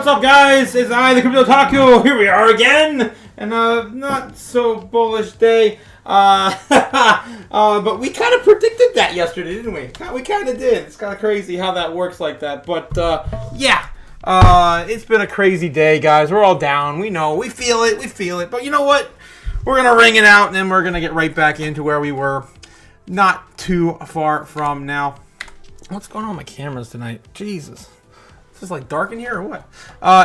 What's up, guys? It's I, the Crypto Otaku. Here we are again, and not so bullish day. But we kind of predicted that yesterday, didn't we? We kind of did. It's kind of crazy how that works like that. But yeah, it's been a crazy day, guys. We're all down. We know. We feel it. We feel it. But you know what? We're gonna ring it out, and then we're gonna get right back into where we were, not too far from now. What's going on with my cameras tonight? Jesus. Is this like dark in here or what?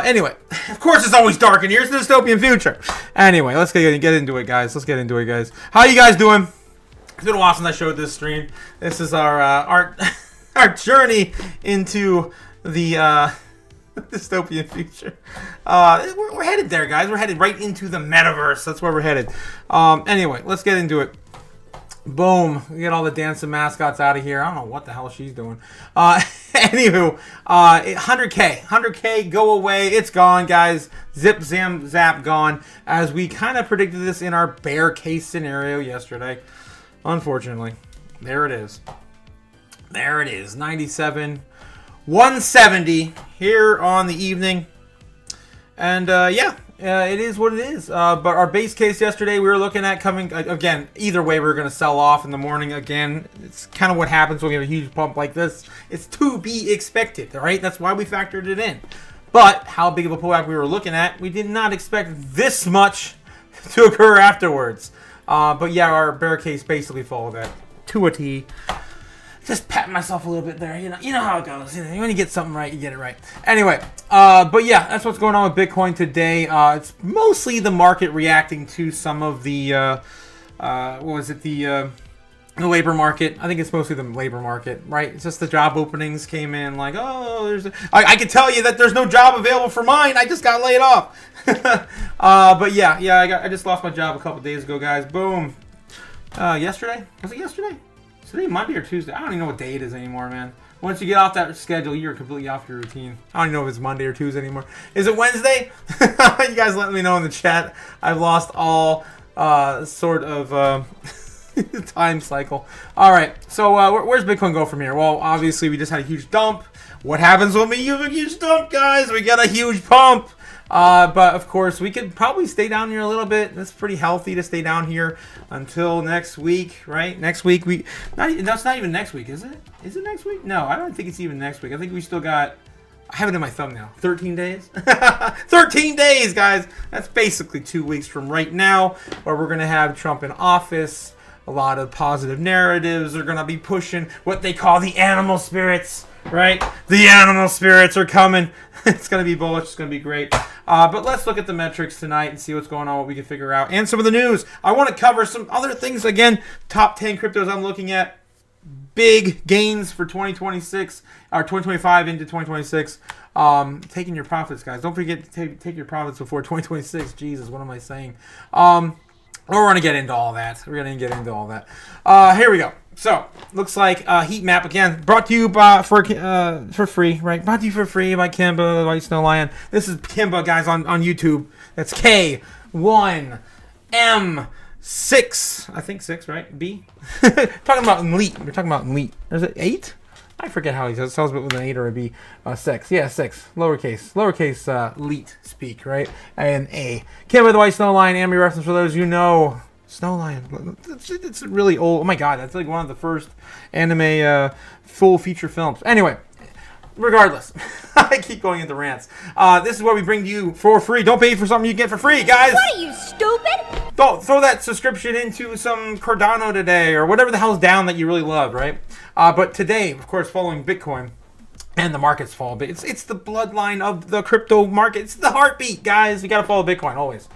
Anyway, of course it's always dark in here. It's the dystopian future. Anyway, let's get into it, guys. Let's get into it, guys. How you guys doing? It's been a while since I showed this stream. This is our our journey into the dystopian future. We're headed there, guys. We're headed right into the metaverse. That's where we're headed. Anyway, let's get into it. Boom. We get all the dancing mascots out of here. I don't know what the hell she's doing. Anywho, 100K, go away. It's gone, guys. Zip, zam, zap, gone. As we kind of predicted this in our bear case scenario yesterday. Unfortunately, there it is. There it is. 97, 170 here on the evening. And yeah. It is what it is. But our base case yesterday, we were looking at coming, again, either way, we were going to sell off in the morning. Again, it's kind of what happens when we have a huge pump like this. It's to be expected, all right? That's why we factored it in. But how big of a pullback we were looking at, we did not expect this much to occur afterwards. But yeah, our bear case basically followed that to a T. Just patting myself a little bit there, you know how it goes. When you get something right, you get it right. Anyway, but yeah, that's what's going on with Bitcoin today. It's mostly the market reacting to some of the what was it, the labor market. I think it's mostly the labor market, right? It's just the job openings came in like, oh, I can tell you that there's no job available for mine. I just got laid off. But yeah, I just lost my job a couple days ago, guys. Boom. Yesterday? Was it yesterday? Today, Monday or Tuesday? I don't even know what day it is anymore, man. Once you get off that schedule, you're completely off your routine. I don't even know if it's Monday or Tuesday anymore. Is it Wednesday? You guys let me know in the chat. I've lost all sort of time cycle. All right, so where's Bitcoin go from here? Well, obviously, we just had a huge dump. What happens when we have a huge dump, guys? We get a huge pump. But of course, we could probably stay down here a little bit. That's pretty healthy to stay down here until next week, right? Next week, that's not even next week, is it? Is it next week? No, I don't think it's even next week. I think we still got, I have it in my thumbnail, 13 days? 13 days, guys! That's basically 2 weeks from right now, where we're going to have Trump in office. A lot of positive narratives are going to be pushing what they call the animal spirits, right? The animal spirits are coming. It's going to be bullish. It's going to be great. But let's look at the metrics tonight and see what's going on, what we can figure out, and some of the news. I want to cover some other things. Again, top 10 cryptos I'm looking at. Big gains for 2026, or 2025 into 2026. Taking your profits, guys. Don't forget to take your profits before 2026. Jesus, what am I saying? We're going to get into all that. We're going to get into all that. Here we go. So, looks like heat map again, brought to you for free, right? Brought to you for free by Kimba, the White Snow Lion. This is Kimba, guys, on YouTube. That's K1M6, I think 6, right? B. Talking about elite. We're talking about elite. Is it 8? I forget how he spells it with an 8 or a B. 6. Yeah, 6. Lowercase elite speak, right? And A. Kimba, the White Snow Lion. Anime reference for those you know. Snow Lion. It's really old. Oh my god, that's like one of the first anime full feature films. Anyway, regardless, I keep going into rants. This is what we bring to you for free. Don't pay for something you get for free, guys. What are you, stupid? Don't throw that subscription into some Cardano today or whatever the hell's down that you really love, right? But today, of course, following Bitcoin and the markets fall, but it's the bloodline of the crypto market. It's the heartbeat, guys. You got to follow Bitcoin always.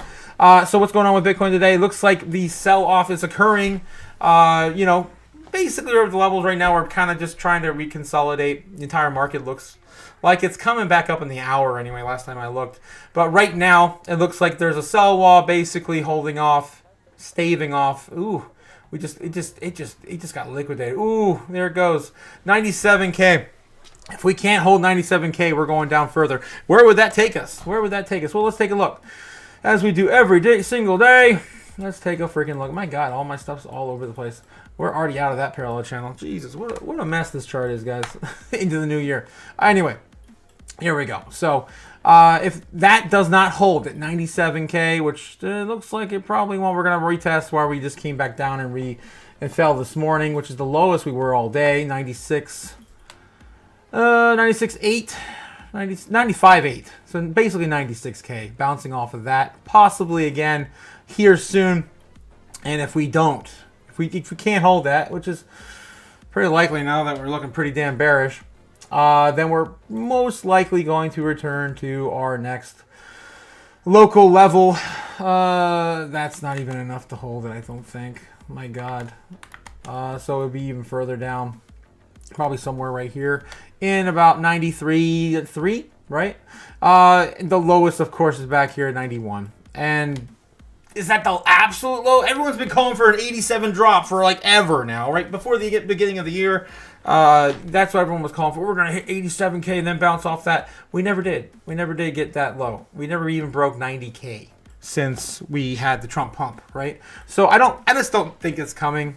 So what's going on with Bitcoin today? Looks like the sell-off is occurring. Basically, we're at the levels right now. We're kind of just trying to reconsolidate. The entire market looks like it's coming back up in the hour anyway, last time I looked. But right now, it looks like there's a sell wall basically holding off, staving off. Ooh, it just got liquidated. Ooh, there it goes. 97K. If we can't hold 97K, we're going down further. Where would that take us? Well, let's take a look. As we do every day, single day, let's take a freaking look. My God, all my stuff's all over the place. We're already out of that parallel channel. Jesus, what a mess this chart is, guys. Into the new year. Anyway, Here we go. So if that does not hold at 97K, which looks like it probably won't, we're going to retest where we just came back down and fell this morning, which is the lowest we were all day, 96.8, 95.8. So basically 96K, bouncing off of that, possibly again here soon. And if we can't hold that, which is pretty likely now that we're looking pretty damn bearish, then we're most likely going to return to our next local level. That's not even enough to hold it, I don't think. My God. So it would be even further down. Probably somewhere right here in about 93.3, right? The lowest, of course, is back here at 91. And is that the absolute low? Everyone's been calling for an 87 drop for like ever now, right? Before the beginning of the year. That's what everyone was calling for. We're going to hit 87K and then bounce off that. We never did. We never did get that low. We never even broke 90K since we had the Trump pump, right? So I just don't think it's coming.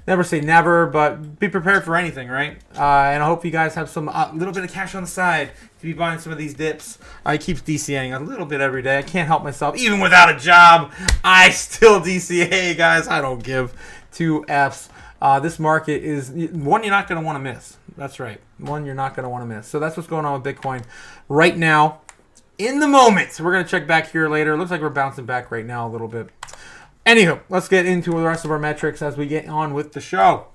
Never say never, but be prepared for anything, right? And I hope you guys have some little bit of cash on the side to be buying some of these dips. I keep DCAing a little bit every day. I can't help myself. Even without a job, I still DCA, guys. I don't give two Fs. This market is one you're not going to want to miss. That's right. One you're not going to want to miss. So that's what's going on with Bitcoin right now in the moment. So we're going to check back here later. It looks like we're bouncing back right now a little bit. Anywho, let's get into the rest of our metrics as we get on with the show.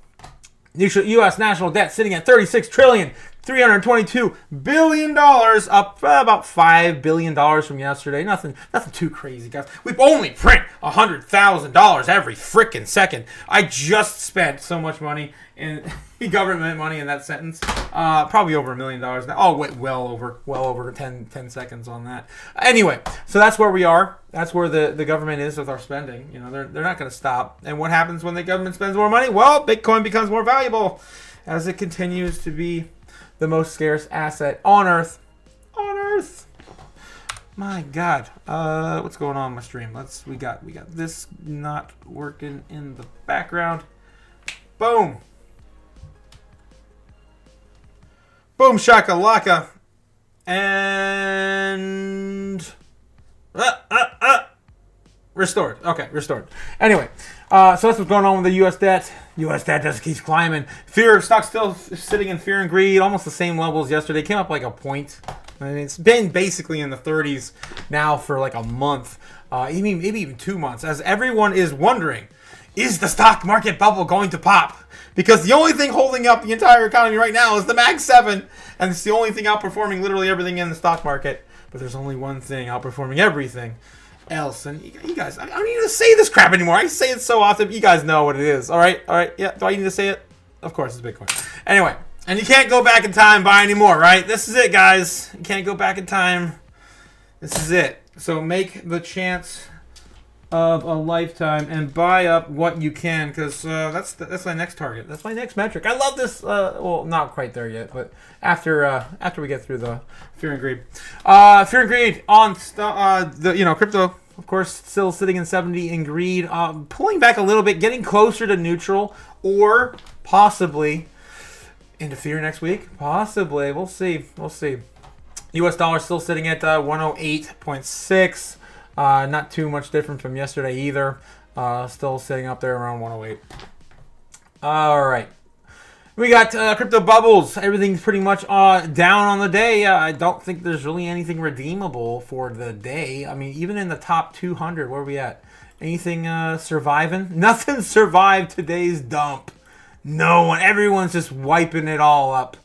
U.S. national debt sitting at $36.322 trillion, up about $5 billion from yesterday. Nothing too crazy, guys. We only print $100,000 every freaking second. I just spent so much money in government money in that sentence. Probably over $1 million now. Oh, wait, well over 10 seconds on that. Anyway, so that's where we are. That's where the government is with our spending. You know, they're not going to stop. And what happens when the government spends more money? Well, Bitcoin becomes more valuable as it continues to be the most scarce asset on Earth. On Earth. My God. What's going on my stream? We got this not working in the background. Boom. Boom shakalaka. And restored. Okay, restored. Anyway, so that's what's going on with the U.S. debt. U.S. debt just keeps climbing. Stock's still sitting in fear and greed, almost the same levels yesterday. Came up like a point. I mean, it's been basically in the 30s now for like a month, maybe even 2 months, as everyone is wondering, is the stock market bubble going to pop? Because the only thing holding up the entire economy right now is the Mag 7, and it's the only thing outperforming literally everything in the stock market. But there's only one thing outperforming everything else. And you guys, I don't need to say this crap anymore. I say it so often. You guys know what it is. All right? Yeah, do I need to say it? Of course, it's Bitcoin. Anyway, and you can't go back in time and buy anymore, right? This is it, guys. You can't go back in time. This is it. So make the chance of a lifetime and buy up what you can, because that's my next target. That's my next metric. I love this. Well, not quite there yet, but after we get through the fear and greed, on the crypto, of course, still sitting in 70 in greed, pulling back a little bit, getting closer to neutral, or possibly into fear next week. Possibly, we'll see. U.S. dollar still sitting at 108.6. Not too much different from yesterday either. Still sitting up there around 108. All right. We got crypto bubbles. Everything's pretty much down on the day. I don't think there's really anything redeemable for the day. I mean, even in the top 200, where are we at? Anything surviving? Nothing survived today's dump. No one. Everyone's just wiping it all up.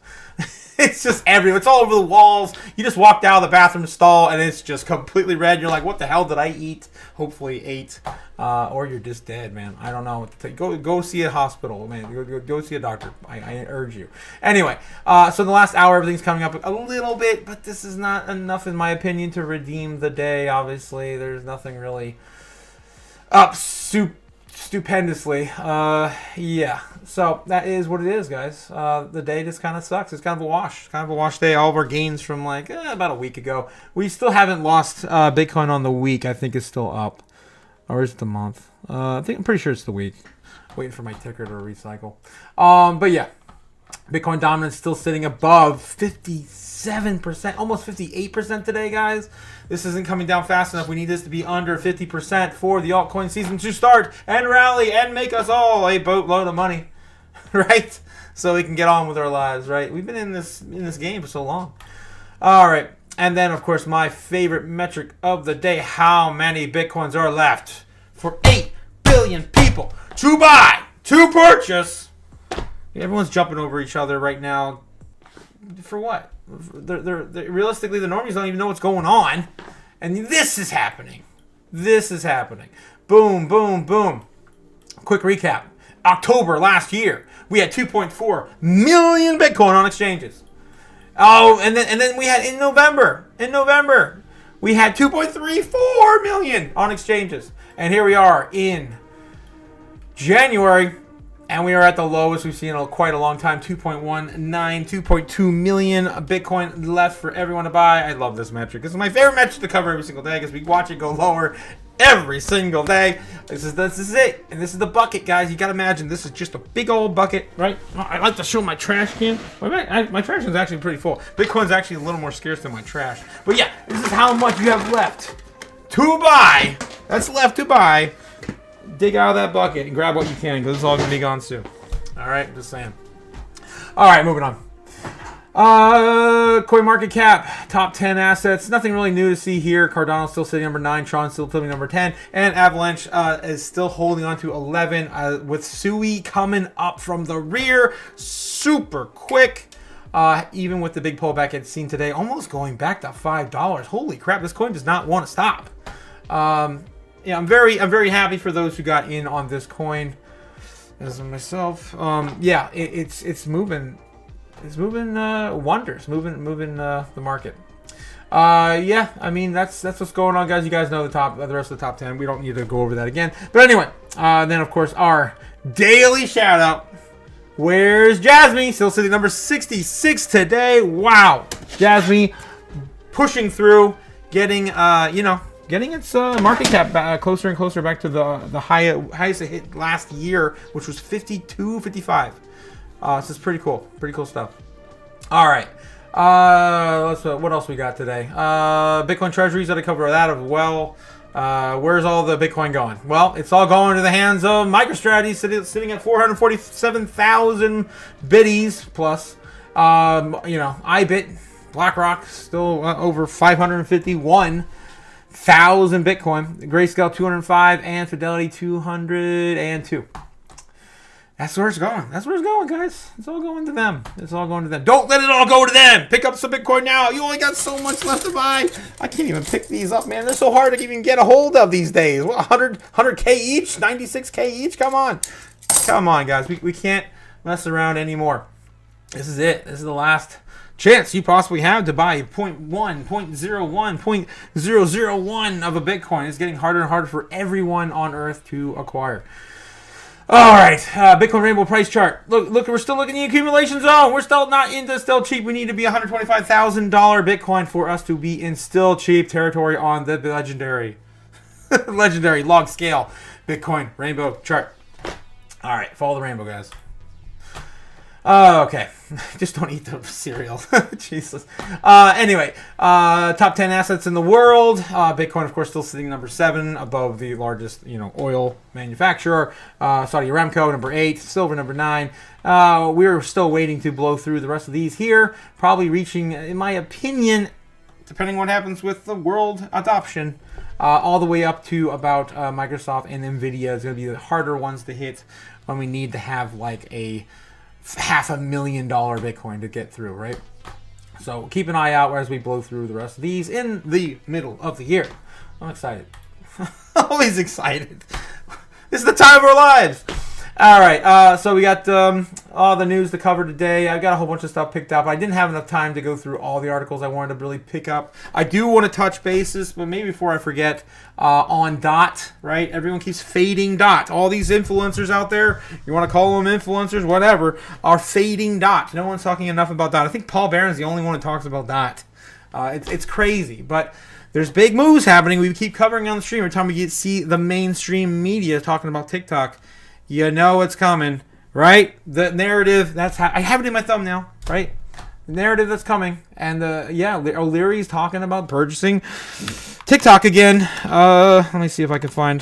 It's just everywhere. It's all over the walls. You just walked out of the bathroom stall and it's just completely red. You're like, what the hell did I eat? Hopefully ate. Or you're just dead, man. I don't know what to tell you. Go see a hospital, man. Go see a doctor. I urge you. Anyway, so in the last hour, everything's coming up a little bit, but this is not enough, in my opinion, to redeem the day. Obviously, there's nothing really up stupendously. Yeah. So that is what it is, guys. The day just kind of sucks. It's kind of a wash. Kind of a wash day. All of our gains from like about a week ago. We still haven't lost Bitcoin on the week. I think it's still up. Or is it the month? I'm pretty sure it's the week. Waiting for my ticker to recycle. But yeah. Bitcoin dominance still sitting above 57%, almost 58% today, guys. This isn't coming down fast enough. We need this to be under 50% for the altcoin season to start and rally and make us all a boatload of money, right? So we can get on with our lives, right? We've been in this game for so long. All right. And then, of course, my favorite metric of the day, how many Bitcoins are left for 8 billion people to buy, to purchase. Everyone's jumping over each other right now. For what? They're realistically, the normies don't even know what's going on. And this is happening. This is happening. Boom, boom, boom. Quick recap. October last year, we had 2.4 million Bitcoin on exchanges. Oh, and then we had in November, we had 2.34 million on exchanges. And here we are in January, and we are at the lowest we've seen in quite a long time, 2.19, 2.2 million Bitcoin left for everyone to buy. I love this metric. This is my favorite metric to cover every single day because we watch it go lower every single day. This is it. And this is the bucket, guys. You got to imagine this is just a big old bucket, right? I like to show my trash can. My trash is actually pretty full. Bitcoin's actually a little more scarce than my trash. But yeah, this is how much you have left to buy. That's left to buy. Dig out of that bucket and grab what you can because it's all going to be gone soon. All right, just saying. All right, moving on. Coin market cap, top 10 assets. Nothing really new to see here. Cardano's still sitting number 9. Tron's still sitting number 10. And Avalanche is still holding on to 11 with Sui coming up from the rear super quick. Even with the big pullback it's seen today, almost going back to $5. Holy crap, this coin does not want to stop. Yeah, I'm very happy for those who got in on this coin, as myself. Yeah, it's moving. It's moving wonders, moving the market. Yeah, I mean that's what's going on, guys. You guys know the rest of the top 10. We don't need to go over that again. But anyway, then of course our daily shout out. Where's Jasmine? Still sitting number 66 today. Wow, Jasmine pushing through, getting getting its market cap closer and closer back to the highest it hit last year, which was 52, 55. This is pretty cool. Pretty cool stuff. All right. What else we got today? Bitcoin treasuries. Got to cover that as well. Where's all the Bitcoin going? Well, it's all going to the hands of MicroStrategy, sitting at 447,000 biddies plus. IBIT, BlackRock still over 551,000 Bitcoin. Grayscale 205 and Fidelity 202. That's where it's going. That's where it's going, guys. It's all going to them. It's all going to them. Don't let it all go to them. Pick up some Bitcoin now. You only got so much left to buy. I can't even pick these up, man. They're so hard to even get a hold of these days. What, 100K each? 96K each? Come on. Come on, guys. We can't mess around anymore. This is it. This is the last chance you possibly have to buy 0.1, 0.01, 0.001 of a Bitcoin. It's getting harder and harder for everyone on Earth to acquire. All right, Bitcoin Rainbow price chart. Look, we're still looking at the accumulation zone. We're still not into still cheap. We need to be $125,000 Bitcoin for us to be in still cheap territory on the legendary log scale Bitcoin Rainbow chart. All right, follow the rainbow, guys. Okay. Just don't eat the cereal. Jesus. Anyway, top 10 assets in the world. Bitcoin, of course, still sitting number 7 above the largest, oil manufacturer. Saudi Aramco, number 8. Silver, number 9. We're still waiting to blow through the rest of these here. Probably reaching, in my opinion, depending on what happens with the world adoption, all the way up to about Microsoft and NVIDIA is going to be the harder ones to hit when we need to have like a $500,000 Bitcoin to get through, right? So keep an eye out as we blow through the rest of these in the middle of the year. I'm excited. Always excited. This is the time of our lives. All right, so we got all the news to cover today. I got a whole bunch of stuff picked up. I didn't have enough time to go through all the articles I wanted to really pick up. I do want to touch bases, but maybe before I forget, on DOT, right? Everyone keeps fading DOT. All these influencers out there, you want to call them influencers, whatever, are fading DOT. No one's talking enough about DOT. I think Paul Barron's the only one who talks about DOT. It's crazy, but there's big moves happening. We keep covering on the stream every time we see the mainstream media talking about TikTok. You know it's coming. right? The narrative, that's how I have it in my thumbnail, right? The narrative that's coming, and O'Leary's talking about purchasing TikTok again. Let me see if I can find.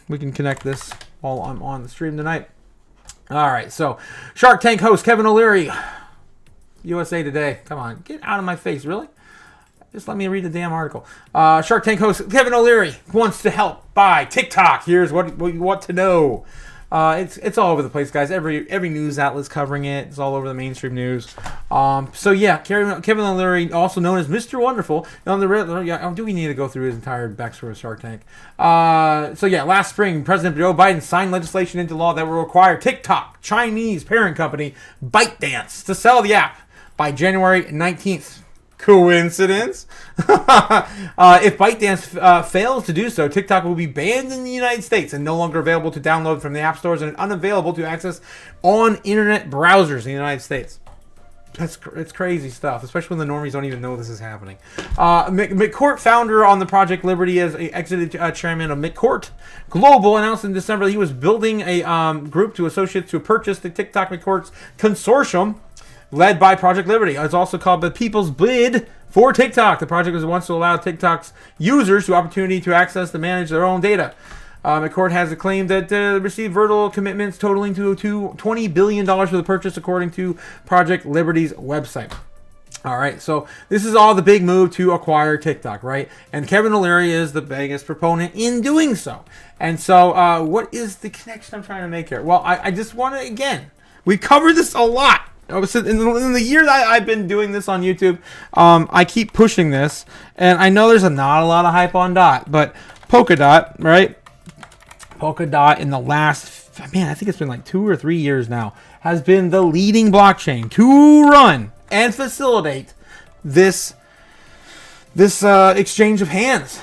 We can connect this while I'm on the stream tonight. All right, so Shark Tank host Kevin O'Leary, USA Today. Come on, get out of my face, really? Just let me read the damn article. Shark Tank host Kevin O'Leary wants to help buy TikTok. Here's what you want to know. It's all over the place, guys. Every news outlet's covering it. It's all over the mainstream news. So yeah, Kevin O'Leary, also known as Mr. Wonderful. Do we need to go through his entire backstory of Shark Tank? So yeah, last spring, President Joe Biden signed legislation into law that will require TikTok, Chinese parent company ByteDance, to sell the app by January 19th. Coincidence? If ByteDance fails to do so, TikTok will be banned in the United States and no longer available to download from the app stores and unavailable to access on internet browsers in the United States. It's crazy stuff, especially when the normies don't even know this is happening. McCourt, founder on the Project Liberty, as exited chairman of McCourt Global, announced in December that he was building a group to associates to purchase the TikTok McCourt's consortium led by Project Liberty. It's also called the People's Bid for TikTok. The project was once to allow TikTok's users the opportunity to access and manage their own data. McCourt has claimed that received verbal commitments totaling to $20 billion for the purchase, according to Project Liberty's website. All right, so this is all the big move to acquire TikTok, right? And Kevin O'Leary is the biggest proponent in doing so. And so what is the connection I'm trying to make here? Well, I just want to, again, we covered this a lot. In the year that I've been doing this on YouTube, I keep pushing this, and I know there's not a lot of hype on DOT, but POLKADOT, right? POLKADOT in the last, I think it's been like 2 or 3 years now, has been the leading blockchain to run and facilitate this exchange of hands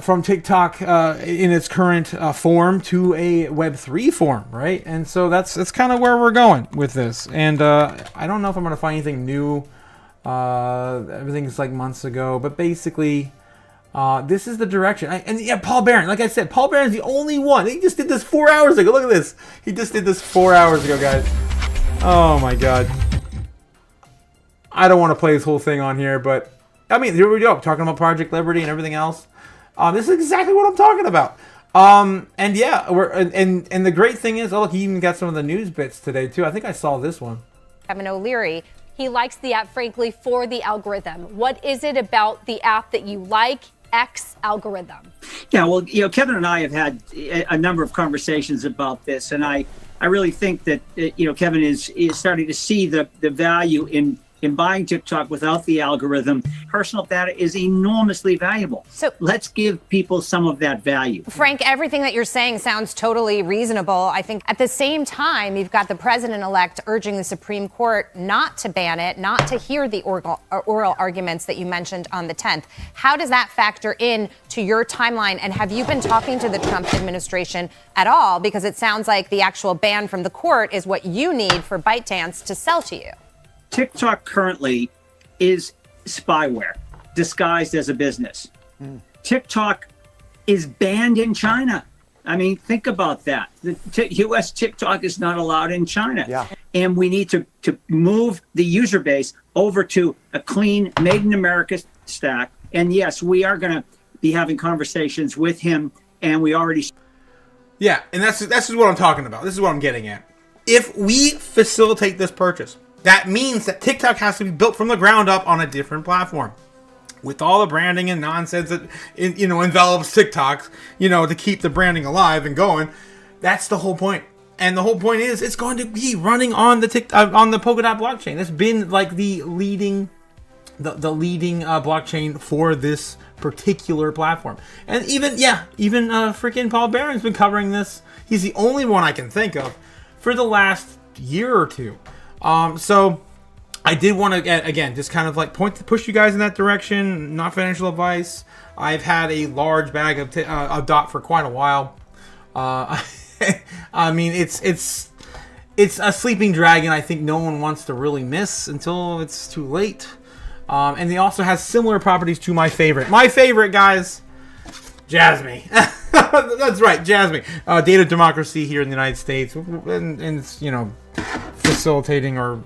from TikTok in its current form to a Web3 form, right? And so that's kind of where we're going with this. And I don't know if I'm going to find anything new. Everything's like months ago, but basically this is the direction. Paul Barron, like I said, Paul Barron's the only one. He just did this 4 hours ago. Look at this. He just did this 4 hours ago, guys. Oh my God. I don't want to play this whole thing on here, but here we go, talking about Project Liberty and everything else. This is exactly what I'm talking about. And the great thing is, look, he even got some of the news bits today too. I think I saw this one. Kevin O'Leary, he likes the app, frankly, for the algorithm. What is it about the app that you like? X algorithm. Yeah, well, Kevin and I have had a number of conversations about this, and I really think that Kevin is starting to see the value in buying TikTok without the algorithm. Personal data is enormously valuable. So let's give people some of that value. Frank, everything that you're saying sounds totally reasonable. I think at the same time, you've got the president-elect urging the Supreme Court not to ban it, not to hear the oral arguments that you mentioned on the 10th. How does that factor in to your timeline? And have you been talking to the Trump administration at all? Because it sounds like the actual ban from the court is what you need for ByteDance to sell to you. TikTok currently is spyware disguised as a business. TikTok is banned in China. Think about that. The U.S. TikTok is not allowed in China. Yeah. And we need to move the user base over to a clean, made in America stack. And yes, we are going to be having conversations with him, and we already... Yeah, and that's what I'm talking about. This is what I'm getting at. If we facilitate this purchase, that means that TikTok has to be built from the ground up on a different platform, with all the branding and nonsense that envelops TikTok, to keep the branding alive and going. That's the whole point. And the whole point is it's going to be running on the POLKADOT blockchain. It's been like the leading blockchain for this particular platform. And even freaking Paul Barron's been covering this. He's the only one I can think of for the last year or two. So I did want to, again, just kind of like push you guys in that direction. Not financial advice. I've had a large bag of DOT for quite a while. It's a sleeping dragon. I think no one wants to really miss until it's too late. And he also has similar properties to my favorite. My favorite, guys, Jasmine. That's right, Jasmine. Data democracy here in the United States, and you know, facilitating or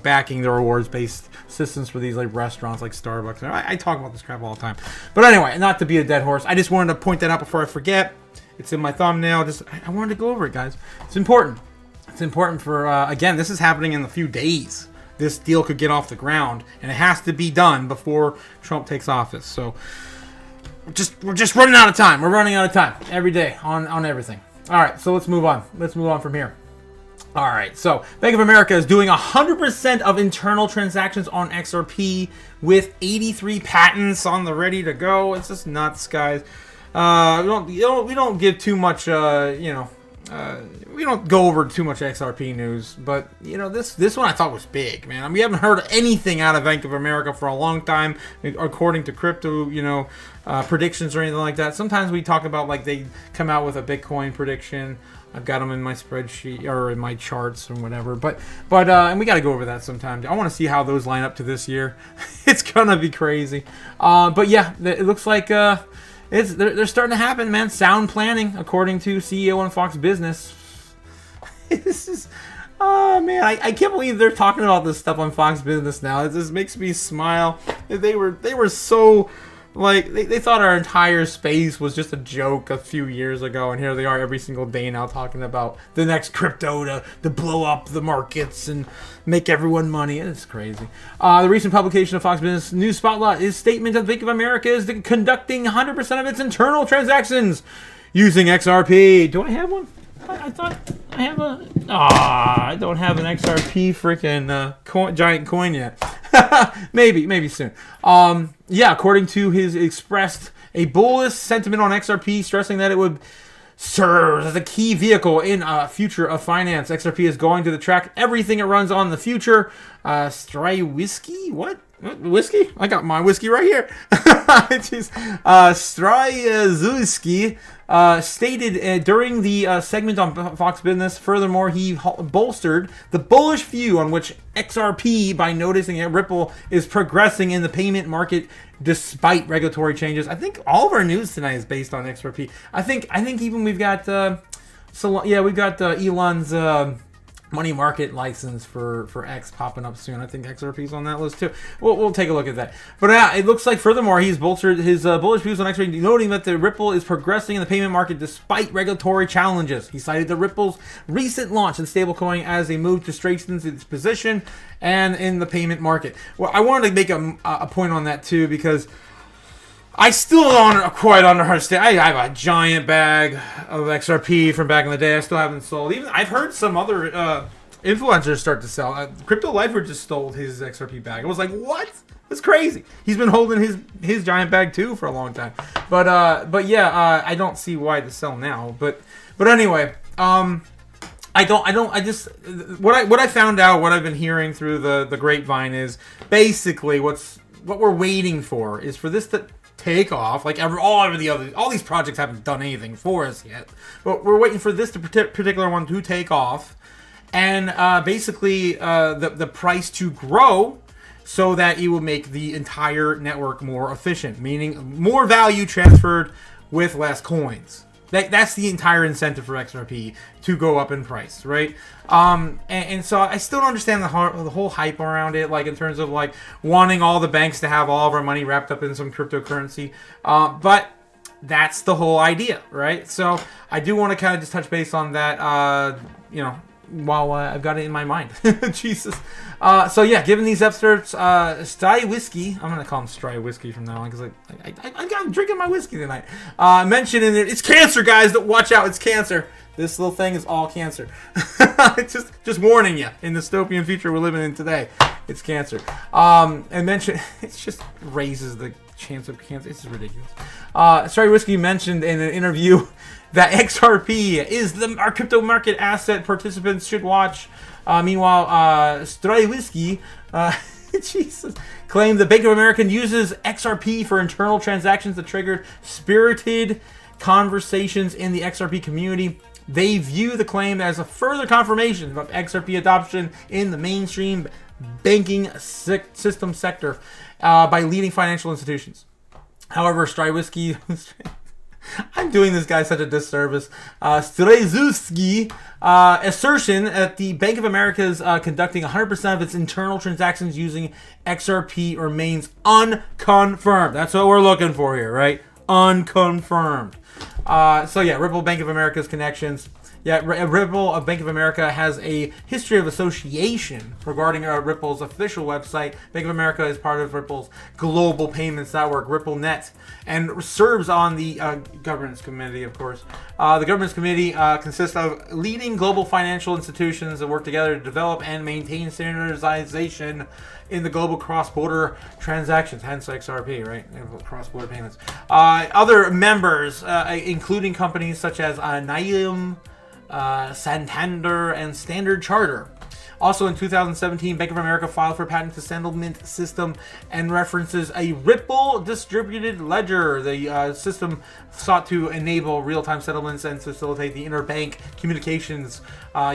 backing the rewards-based systems for these like restaurants like Starbucks. I talk about this crap all the time. But anyway, not to be a dead horse, I just wanted to point that out before I forget. It's in my thumbnail. I wanted to go over it, guys. It's important. It's important for again. This is happening in a few days. This deal could get off the ground, and it has to be done before Trump takes office. So we're just running out of time. We're running out of time every day on everything. All right, so let's move on. Let's move on from here. All right, so Bank of America is doing 100% of internal transactions on XRP with 83 patents on the ready to go. It's just nuts, guys. We don't give too much, we don't go over too much XRP news, but this one I thought was big, man. We haven't heard anything out of Bank of America for a long time, according to crypto, predictions or anything like that. Sometimes we talk about like they come out with a Bitcoin prediction. I've got them in my spreadsheet or in my charts or whatever, but and we got to go over that sometime. I want to see how those line up to this year. It's gonna be crazy, but yeah, it looks like they're starting to happen, man. Sound planning, according to CEO on Fox Business. This is, oh man, I can't believe they're talking about this stuff on Fox Business now. It just makes me smile. They were so. Like, they thought our entire space was just a joke a few years ago, and here they are every single day now talking about the next crypto to blow up the markets and make everyone money. It's crazy. The recent publication of Fox Business News Spotlight is statement that Bank of America is conducting 100% of its internal transactions using XRP. Do I have one? I thought I have a... I don't have an XRP freaking giant coin yet. maybe soon. Yeah, according to his expressed a bullish sentiment on XRP, stressing that it would serve as a key vehicle in a future of finance. XRP is going to track everything it runs on in the future. Stry whiskey? What whiskey? I got my whiskey right here. Stry Zuski stated during the segment on Fox Business. Furthermore, he bolstered the bullish view on which XRP by noticing that Ripple is progressing in the payment market despite regulatory changes. I think all of our news tonight is based on XRP. I think even we've got Elon's money market license for X popping up soon. I think XRP's on that list too. We'll take a look at that. But it looks like furthermore he's bolstered his bullish views on XRP, noting that the Ripple is progressing in the payment market despite regulatory challenges. He cited the Ripple's recent launch in stablecoin as a move to strengthen its position and in the payment market. Well, I wanted to make a point on that too, because I still don't quite understand. I have a giant bag of XRP from back in the day. I still haven't sold. Even I've heard some other influencers start to sell. Crypto Lifer just stole his XRP bag. I was like, what? That's crazy. He's been holding his giant bag too for a long time. But yeah, I don't see why to sell now. But anyway, what I found out, what I've been hearing through the grapevine is basically what we're waiting for is for this to take off. Like all these projects haven't done anything for us yet, but we're waiting for this particular one to take off, and basically the price to grow so that it will make the entire network more efficient, meaning more value transferred with less coins. That's the entire incentive for XRP to go up in price, right? And so I still don't understand the whole hype around it, like in terms of like wanting all the banks to have all of our money wrapped up in some cryptocurrency. But that's the whole idea, right? So I do want to kind of just touch base on that, while I've got it in my mind. Jesus. So yeah, given these excerpts, Stry Whiskey, I'm going to call him Stry Whiskey from now on, because I'm drinking my whiskey tonight. Mentioned in it, it's cancer, guys. Watch out, it's cancer. This little thing is all cancer. just warning you, in the dystopian future we're living in today, it's cancer. And mention, it just raises the chance of cancer. It's just ridiculous. Stry Whiskey mentioned in an interview that XRP is our crypto market asset participants should watch. Meanwhile, Stry Whiskey, Jesus, claimed the Bank of America uses XRP for internal transactions that triggered spirited conversations in the XRP community. They view the claim as a further confirmation of XRP adoption in the mainstream banking system sector by leading financial institutions. However, Stry Whiskey I'm doing this guy such a disservice. Strzezuski assertion that the Bank of America is conducting 100% of its internal transactions using XRP remains unconfirmed. That's what we're looking for here, right? Unconfirmed. So yeah, Ripple, Bank of America's connections. Yeah, Ripple of Bank of America has a history of association regarding Ripple's official website. Bank of America is part of Ripple's global payments network, RippleNet, and serves on the governance committee, of course. The governance committee consists of leading global financial institutions that work together to develop and maintain standardization in the global cross-border transactions, hence XRP, right? Cross-border payments. Other members, including companies such as Niam, Santander, and Standard Charter. Also in 2017, Bank of America filed for patent to settlement system and references a Ripple distributed ledger. The system sought to enable real-time settlements and facilitate the interbank communications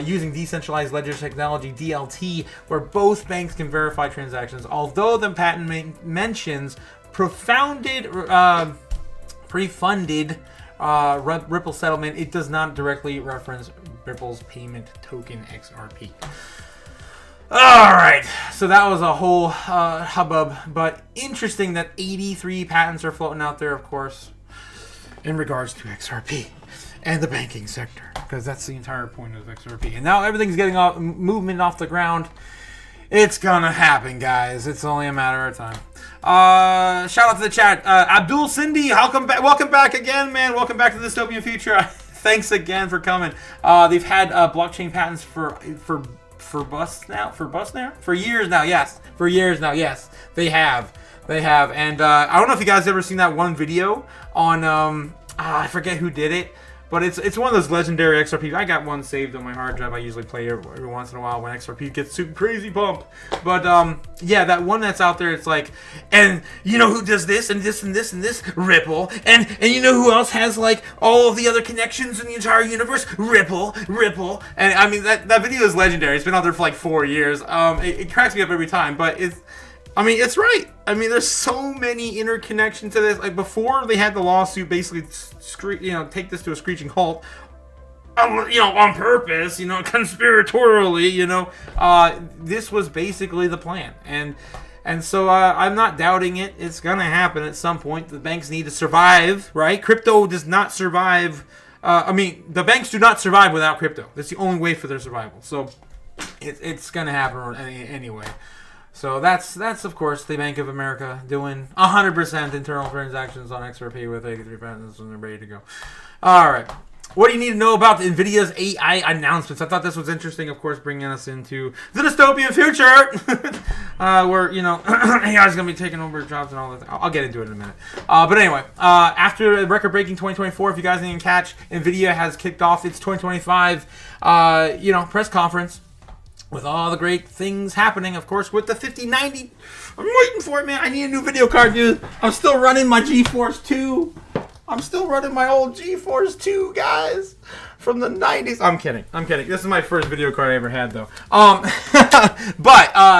using decentralized ledger technology, DLT, where both banks can verify transactions. Although the patent mentions pre-funded Ripple settlement, it does not directly reference Ripple's payment token XRP. Alright, so that was a whole hubbub, but interesting that 83 patents are floating out there, of course, in regards to XRP and the banking sector, because that's the entire point of XRP. And now everything's getting movement off the ground. It's gonna happen, guys. It's only a matter of time. Shout out to the chat. Abdul Cindy, welcome back again, man. Welcome back to the dystopian future. Thanks again for coming. They've had blockchain patents for years now. Yes, they have. And I don't know if you guys ever seen that one video on I forget who did it. But it's one of those legendary XRP. I got one saved on my hard drive. I usually play every once in a while when XRP gets super crazy pump. But yeah, that one that's out there, it's like, and you know who does this and this and this and this? Ripple. And you know who else has like all of the other connections in the entire universe? Ripple. And I mean that video is legendary. It's been out there for like 4 years. It cracks me up every time, but it's right. I mean, there's so many interconnections to this. Like before they had the lawsuit, basically, take this to a screeching halt. On purpose, conspiratorially, this was basically the plan, and so I'm not doubting it. It's gonna happen at some point. The banks need to survive, right? Crypto does not survive. The banks do not survive without crypto. That's the only way for their survival. So it's gonna happen anyway. So that's of course the Bank of America doing 100% internal transactions on XRP with 83 patents and they're ready to go. All right. What do you need to know about NVIDIA's AI announcements? I thought this was interesting, of course, bringing us into the dystopian future, where, AI is going to be taking over jobs and all that. I'll get into it in a minute. But anyway, after a record-breaking 2024, if you guys didn't catch, NVIDIA has kicked off its 2025, press conference. With all the great things happening, of course, with the 5090. I'm waiting for it, man. I need a new video card, dude. I'm still running my GeForce 2. I'm still running my old GeForce 2, guys. From the 90s. I'm kidding. This is my first video card I ever had, though.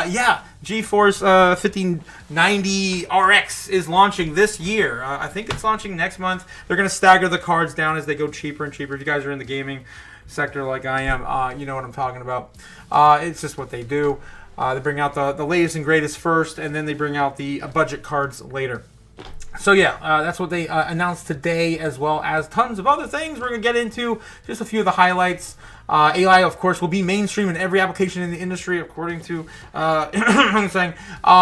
Yeah. GeForce 5090 RX is launching this year. I think it's launching next month. They're going to stagger the cards down as they go cheaper and cheaper. If you guys are in the gaming sector like I am, you know what I'm talking about. It's just what they do. They bring out the latest and greatest first, and then they bring out the budget cards later. So yeah, that's what they announced today, as well as tons of other things we're going to get into. Just a few of the highlights. AI, of course, will be mainstream in every application in the industry, according to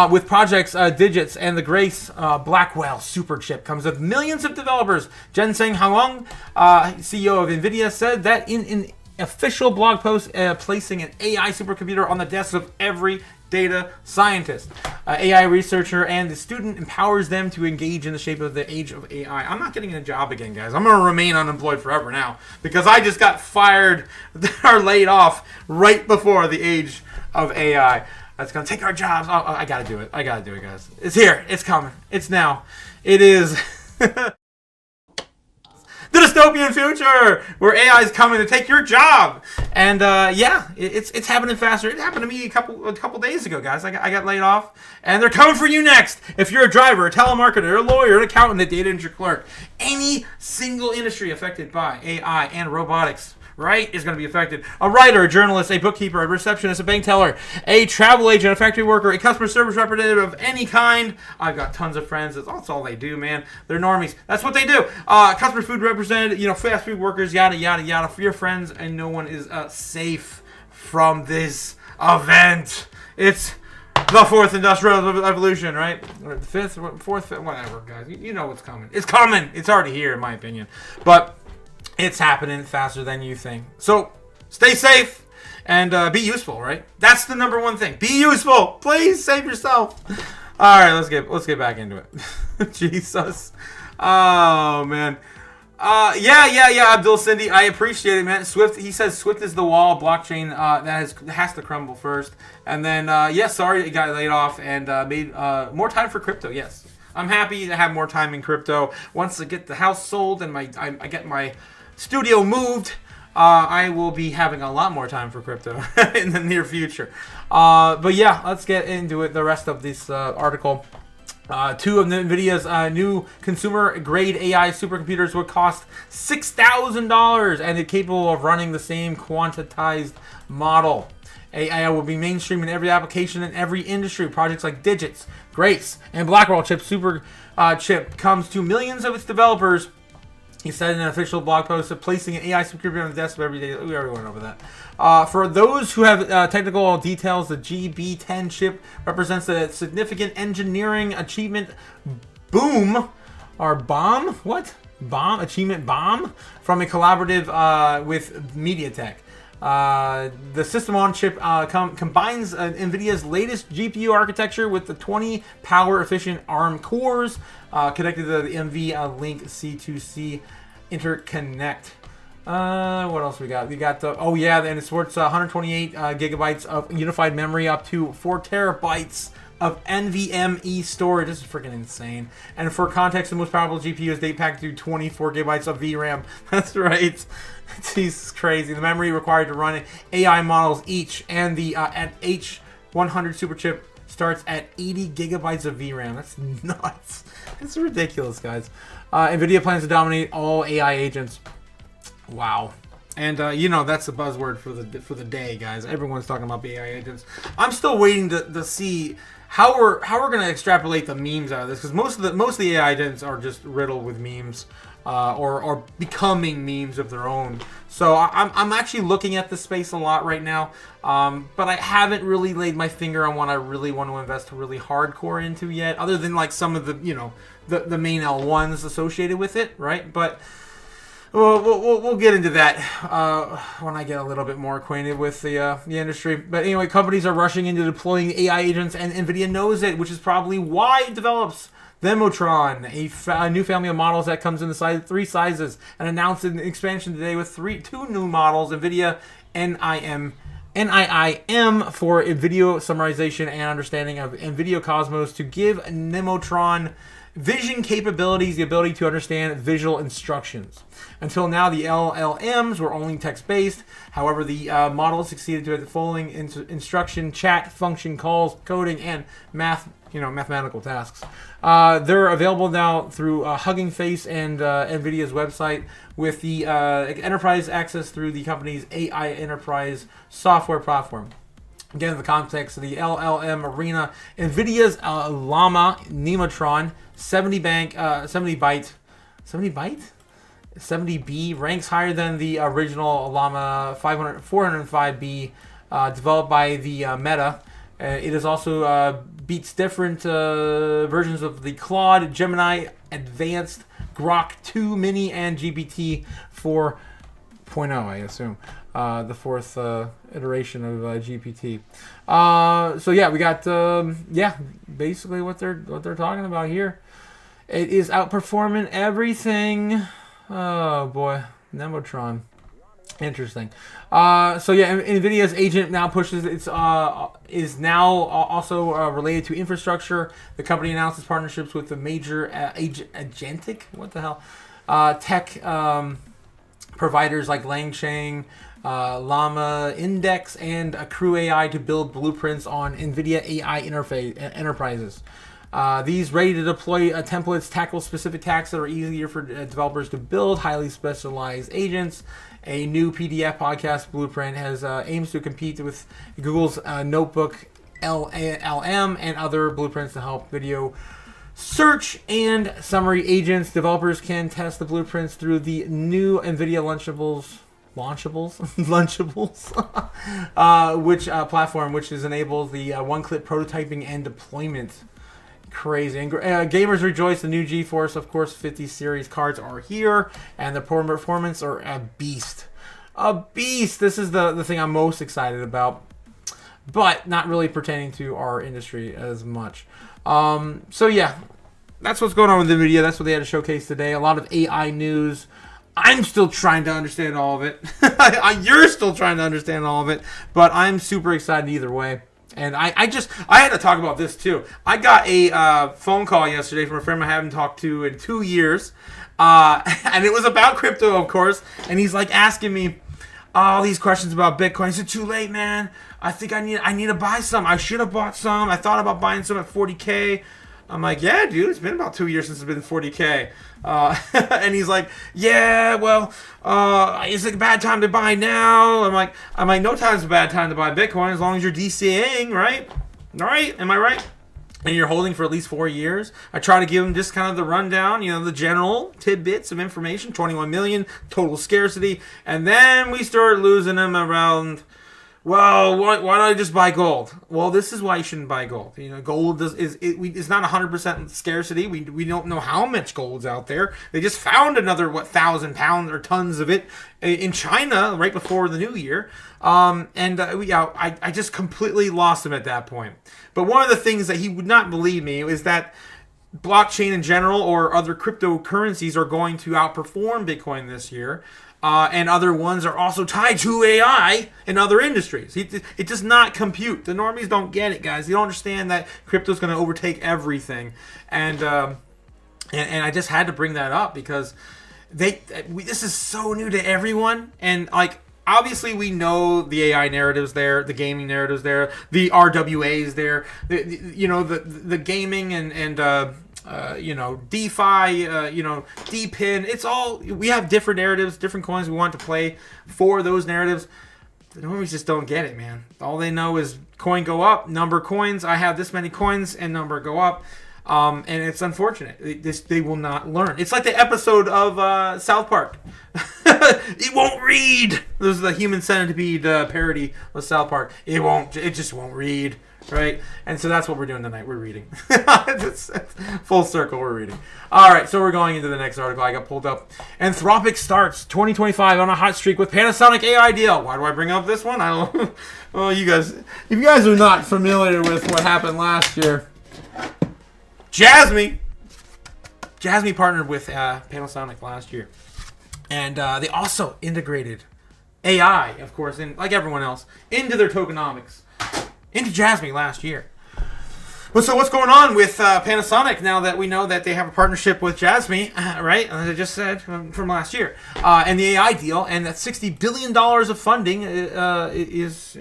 with projects Digits and the Grace Blackwell super chip comes with millions of developers. Jensen Huang, CEO of NVIDIA, said that in an official blog post placing an AI supercomputer on the desk of every data scientist, AI researcher, and the student empowers them to engage in the shape of the age of AI. I'm not getting a job again, guys. I'm going to remain unemployed forever now because I just got fired or laid off right before the age of AI. That's going to take our jobs. Oh, I got to do it. Guys. It's here. It's coming. It's now. It is... the dystopian future where AI is coming to take your job. And it's happening faster. It happened to me a couple days ago, guys. I got laid off, and they're coming for you next. If you're a driver, a telemarketer, a lawyer, an accountant, a data entry clerk, any single industry affected by AI and robotics, right, is going to be affected. A writer, a journalist, a bookkeeper, a receptionist, a bank teller, a travel agent, a factory worker, a customer service representative of any kind. I've got tons of friends. That's all they do, man. They're normies. That's what they do. Customer food representative, fast food workers, yada, yada, yada. For your friends, and no one is safe from this event. It's the fourth industrial evolution, right? Or the fifth, fourth, whatever, guys. You know what's coming. It's coming. It's already here, in my opinion. But it's happening faster than you think. So stay safe and be useful, right? That's the number one thing. Be useful. Please save yourself. All right, let's get back into it. Jesus. Oh man. Yeah, Abdul Cindy, I appreciate it, man. Swift, he says Swift is the wall blockchain that has to crumble first, and then sorry it got laid off and made more time for crypto. Yes, I'm happy to have more time in crypto. Once I get the house sold and I get my studio moved, I will be having a lot more time for crypto in the near future. But yeah, let's get into it. The rest of this article. Two of NVIDIA's new consumer-grade AI supercomputers would cost $6,000 and they're capable of running the same quantized model. AI will be mainstream in every application in every industry. Projects like Digits, Grace, and Blackwell chip super chip comes to millions of its developers. He said in an official blog post that placing an AI supercomputer on the desk of every day. We already went over that. For those who have technical details, the GB10 chip represents a significant engineering achievement bomb from a collaborative with MediaTek. The system on chip combines NVIDIA's latest GPU architecture with the 20 power efficient ARM cores connected to the NVLink C2C interconnect. What else we got? We got and it supports 128 gigabytes of unified memory up to 4 terabytes of NVMe storage. This is freaking insane. And for context, the most powerful GPUs date packed to 24 gigabytes of VRAM. That's right. Jesus, crazy. The memory required to run AI models each, and the at H100 super chip starts at 80 gigabytes of VRAM. That's nuts. It's ridiculous, guys. NVIDIA plans to dominate all AI agents. Wow. And that's the buzzword for the day, guys. Everyone's talking about the AI agents. I'm still waiting to see how we're going to extrapolate the memes out of this, because most of the AI agents are just riddled with memes, or becoming memes of their own. So I'm actually looking at the space a lot right now, but I haven't really laid my finger on what I really want to invest really hardcore into yet, other than like some of the main L1s associated with it, right? But we'll get into that when I get a little bit more acquainted with the industry. But anyway, companies are rushing into deploying AI agents, and NVIDIA knows it, which is probably why it develops Themotron, a new family of models that comes in the three sizes, and announced an expansion today with two new models: NVIDIA NIM for video summarization and understanding of NVIDIA Cosmos, to give Nemotron vision capabilities, the ability to understand visual instructions. Until now, the LLMs were only text-based. However, the model succeeded to following instruction, chat, function calls, coding, and mathematical tasks. They're available now through Hugging Face and NVIDIA's website, with the enterprise access through the company's AI enterprise software platform. Again, in the context of the LLM arena, NVIDIA's Llama Nemotron 70B ranks higher than the original Llama 405B developed by the Meta. It is also beats different versions of the Claude, Gemini, Advanced, Grok 2 Mini, and GPT 4.0, I assume. The fourth iteration of GPT. So yeah, we got basically what they're talking about here. It is outperforming everything. Oh boy, Nemotron. Interesting. So yeah, NVIDIA's agent now pushes is now also related to infrastructure. The company announces partnerships with the major agentic. What the hell? tech providers like Langchain, Llama Index, and Accrue AI to build blueprints on NVIDIA AI enterprises. These ready-to-deploy templates tackle specific tasks that are easier for developers to build highly specialized agents. A new PDF podcast blueprint has aims to compete with Google's Notebook LM and other blueprints to help video search and summary agents. Developers can test the blueprints through the new NVIDIA which platform, which enables the one-click prototyping and deployment. Crazy. And gamers rejoice. The new GeForce, of course, 50 series cards are here, and the performance are a beast. A beast. This is the thing I'm most excited about, but not really pertaining to our industry as much. So yeah, that's what's going on with NVIDIA. That's what they had to showcase today. A lot of AI news. I'm still trying to understand all of it. You're still trying to understand all of it, but I'm super excited either way. And I had to talk about this too. I got a phone call yesterday from a friend I haven't talked to in 2 years. And it was about crypto, of course. And he's like asking me all these questions about Bitcoin. I said, too late, man. I think I need to buy some. I should have bought some. I thought about buying some at 40K. I'm like, yeah, dude, it's been about 2 years since it's been 40K. And he's like, yeah, well, is it a bad time to buy now? I'm like, no time's a bad time to buy Bitcoin as long as you're DCAing, right? All right, am I right? And you're holding for at least 4 years. I try to give him just kind of the rundown, the general tidbits of information, 21 million, total scarcity. And then we start losing him around, well, why don't I just buy gold? Well, this is why you shouldn't buy gold. Gold is not 100% scarcity. We don't know how much gold's out there. They just found another 1,000 pounds or tons of it in China right before the new year. I just completely lost him at that point. But one of the things that he would not believe me is that blockchain in general or other cryptocurrencies are going to outperform Bitcoin this year. And other ones are also tied to AI in other industries. It does not compute. The normies don't get it, guys. They don't understand that crypto is going to overtake everything. And I just had to bring that up because this is so new to everyone. And obviously we know the AI narrative's there, the gaming narrative's there, the RWA's there, the gaming and DeFi, DPIN. It's all, we have different narratives, different coins we want to play for those narratives. The normies just don't get it, man. All they know is coin go up, number of coins. I have this many coins and number go up. And it's unfortunate. They will not learn. It's like the episode of South Park. It won't read. This is the Human Centipede parody of South Park. It just won't read. Right? And so that's what we're doing tonight. We're reading. It's full circle, we're reading. All right, so we're going into the next article. I got pulled up. Anthropic starts 2025 on a hot streak with Panasonic AI deal. Why do I bring up this one? I don't know. Well, if you guys are not familiar with what happened last year, Jasmine partnered with Panasonic last year. And they also integrated AI, of course, and like everyone else, into their tokenomics. Into Jasmine last year. Well, so what's going on with Panasonic now that we know that they have a partnership with Jasmine, right? As I just said from last year, and the AI deal, and that $60 billion of funding is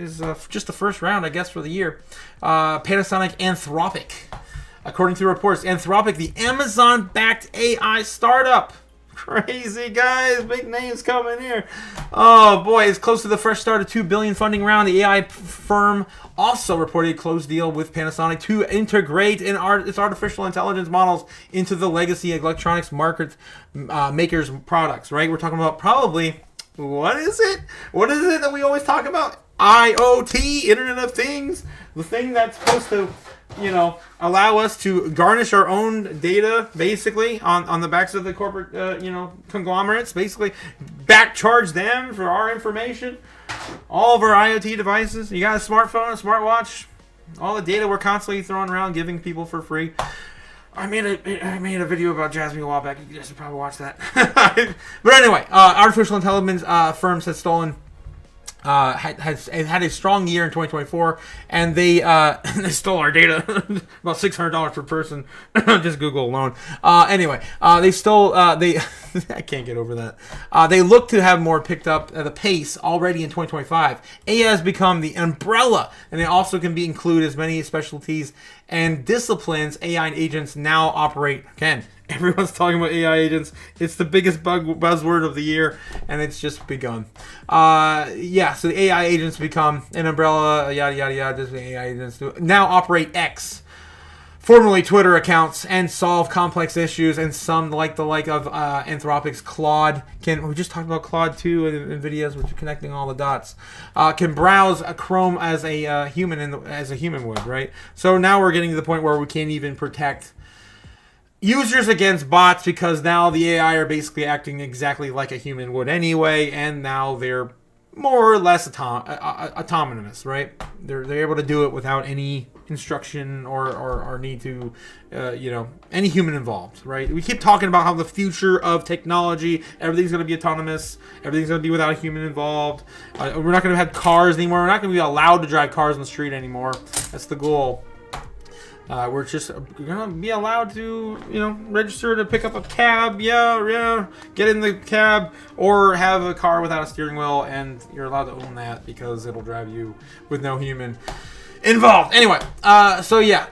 just the first round, I guess, for the year. Panasonic Anthropic, according to reports, Anthropic, the Amazon-backed AI startup. Crazy, guys. Big names coming here. Oh, boy. It's close to the fresh start of $2 billion funding round. The AI firm also reported a closed deal with Panasonic to integrate its artificial intelligence models into the legacy electronics market makers' products, right? We're talking about probably, what is it? What is it that we always talk about? IoT, Internet of Things. The thing that's supposed to allow us to garnish our own data, basically, on the backs of the corporate, conglomerates, basically, back charge them for our information. All of our IoT devices. You got a smartphone, a smartwatch, all the data we're constantly throwing around, giving people for free. I made a video about Jasmine a while back. You guys should probably watch that. But anyway, artificial intelligence firms have stolen had a strong year in 2024, and they they stole our data, about $600 per person, just Google alone. Anyway, they stole they I can't get over that. They look to have more picked up the pace already in 2025. AI has become the umbrella, and it also can be include as many specialties and disciplines AI agents now operate. Again, everyone's talking about AI agents. It's the biggest buzzword of the year, and it's just begun. So the AI agents become an umbrella, yada, yada, yada. Just the AI agents now operate X, formerly Twitter accounts, and solve complex issues, and some like of Anthropic's Claude we just talked about Claude 2 and NVIDIA's, which are connecting all the dots, can browse a Chrome as a human would, right? So now we're getting to the point where we can't even protect users against bots, because now the AI are basically acting exactly like a human would anyway, and now they're more or less autonomous, right? They're able to do it without any instruction or need to, any human involved, right? We keep talking about how the future of technology, everything's going to be autonomous, everything's going to be without a human involved. We're not going to have cars anymore. We're not going to be allowed to drive cars on the street anymore. That's the goal. We're just gonna be allowed to, register to pick up a cab, get in the cab, or have a car without a steering wheel, and you're allowed to own that because it'll drive you with no human involved. Anyway,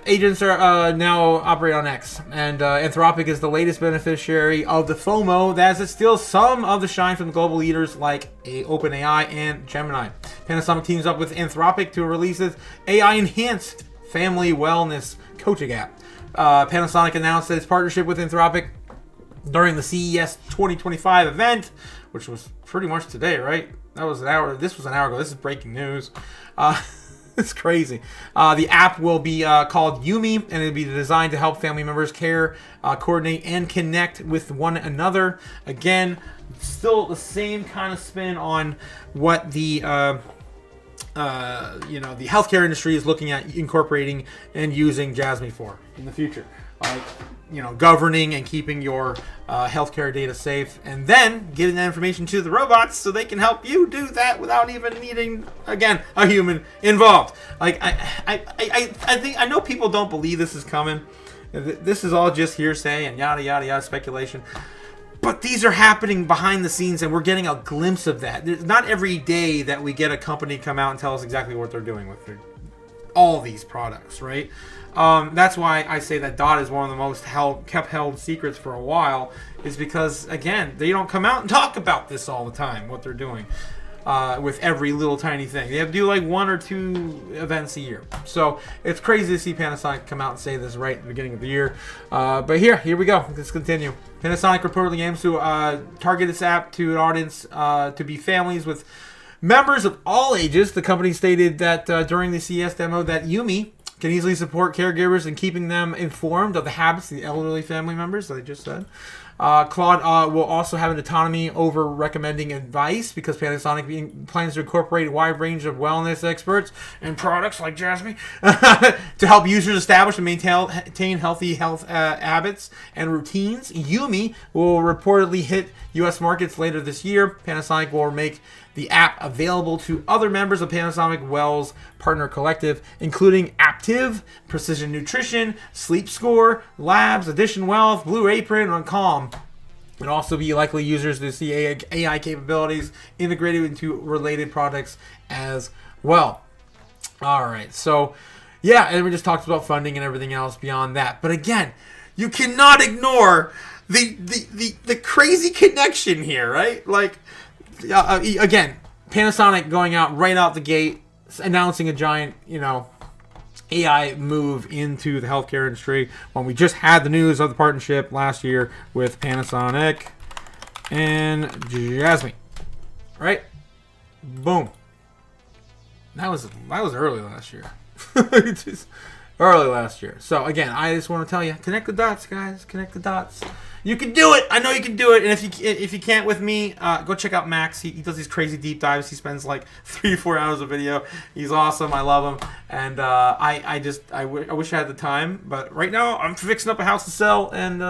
agents are now operate on X, and Anthropic is the latest beneficiary of the FOMO as it steals some of the shine from global leaders like OpenAI and Gemini. Panasonic teams up with Anthropic to release its AI-enhanced family wellness coaching app. Panasonic announced that its partnership with Anthropic during the CES 2025 event, which was pretty much today, right? That was an hour. This was an hour ago. This is breaking news. It's crazy. The app will be called Yumi, and it'll be designed to help family members care, coordinate, and connect with one another. Again, still the same kind of spin on what the the healthcare industry is looking at incorporating and using Jasmine for in the future. Like, governing and keeping your healthcare data safe, and then giving that information to the robots so they can help you do that without even needing, again, a human involved. Like, I know people don't believe this is coming. This is all just hearsay and yada, yada, yada, speculation. But these are happening behind the scenes, and we're getting a glimpse of that. It's not every day that we get a company come out and tell us exactly what they're doing with all these products, right? That's why I say that DOT is one of the most kept secrets for a while, is because, again, they don't come out and talk about this all the time, what they're doing with every little tiny thing. They have to do like 1 or 2 events a year. So it's crazy to see Panasonic come out and say this right at the beginning of the year. But here we go. Let's continue. Panasonic reportedly aims to target its app to an audience to be families with members of all ages. The company stated that during the CES demo that Yumi can easily support caregivers in keeping them informed of the habits of the elderly family members that I just said. Claude will also have an autonomy over recommending advice, because Panasonic plans to incorporate a wide range of wellness experts and products like Jasmine to help users establish and maintain healthy health habits and routines. Yumi will reportedly hit U.S. markets later this year. Panasonic will make the app available to other members of Panasonic Well's partner collective, including Aptiv, Precision Nutrition, Sleep Score, Labs, Edition Wealth, Blue Apron, and Calm. And also be likely users to see AI capabilities integrated into related products as well. All right, so yeah, and we just talked about funding and everything else beyond that. But again, you cannot ignore the crazy connection here, right? Like, again, Panasonic going out right out the gate, announcing a giant, AI move into the healthcare industry, when we just had the news of the partnership last year with Panasonic and Jasmine, right? Boom. That was early last year. Just early last year. So again, I just want to tell you, connect the dots, guys. Connect the dots. You can do it. I know you can do it. And if you can't with me, go check out Max. He does these crazy deep dives. He spends like 3-4 hours of video. He's awesome. I love him. And I wish I had the time. But right now I'm fixing up a house to sell. And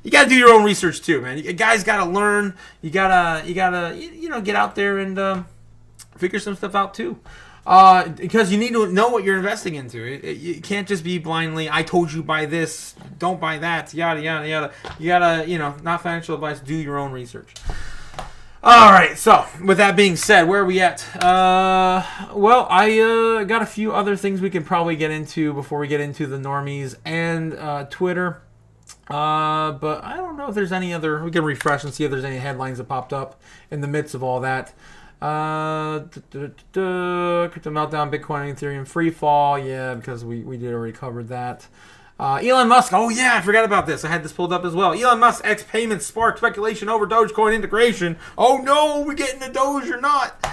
you got to do your own research too, man. You guys got to learn. You gotta get out there and figure some stuff out too. Because you need to know what you're investing into. You can't just be blindly, I told you buy this, don't buy that, yada, yada, yada. You gotta, not financial advice, do your own research. All right, so with that being said, where are we at? Well, I got a few other things we can probably get into before we get into the normies and Twitter. But I don't know if there's any other, we can refresh and see if there's any headlines that popped up in the midst of all that. Crypto meltdown, Bitcoin, Ethereum free fall. Yeah, because we did already covered that. Elon Musk. Oh yeah, I forgot about this. I had this pulled up as well. Elon Musk X payments spark speculation over Dogecoin integration. Oh no, we getting the Doge or not?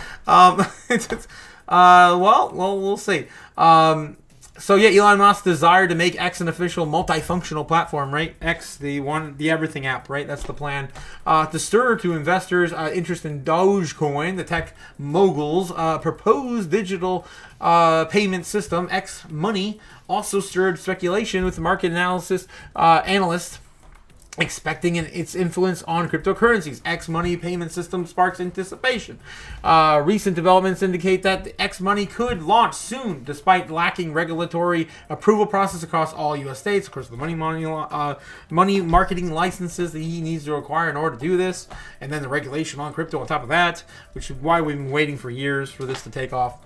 Well, we'll see. So yeah, Elon Musk's desire to make X an official multifunctional platform, right? X, the everything app, right? That's the plan. To stir to investors' interest in Dogecoin, the tech mogul's proposed digital payment system, X Money, also stirred speculation with market analysts expecting its influence on cryptocurrencies. X Money payment system sparks anticipation. Recent developments indicate that the X Money could launch soon, despite lacking regulatory approval process across all U.S. states. Of course, the money marketing licenses that he needs to acquire in order to do this, and then the regulation on crypto on top of that, which is why we've been waiting for years for this to take off.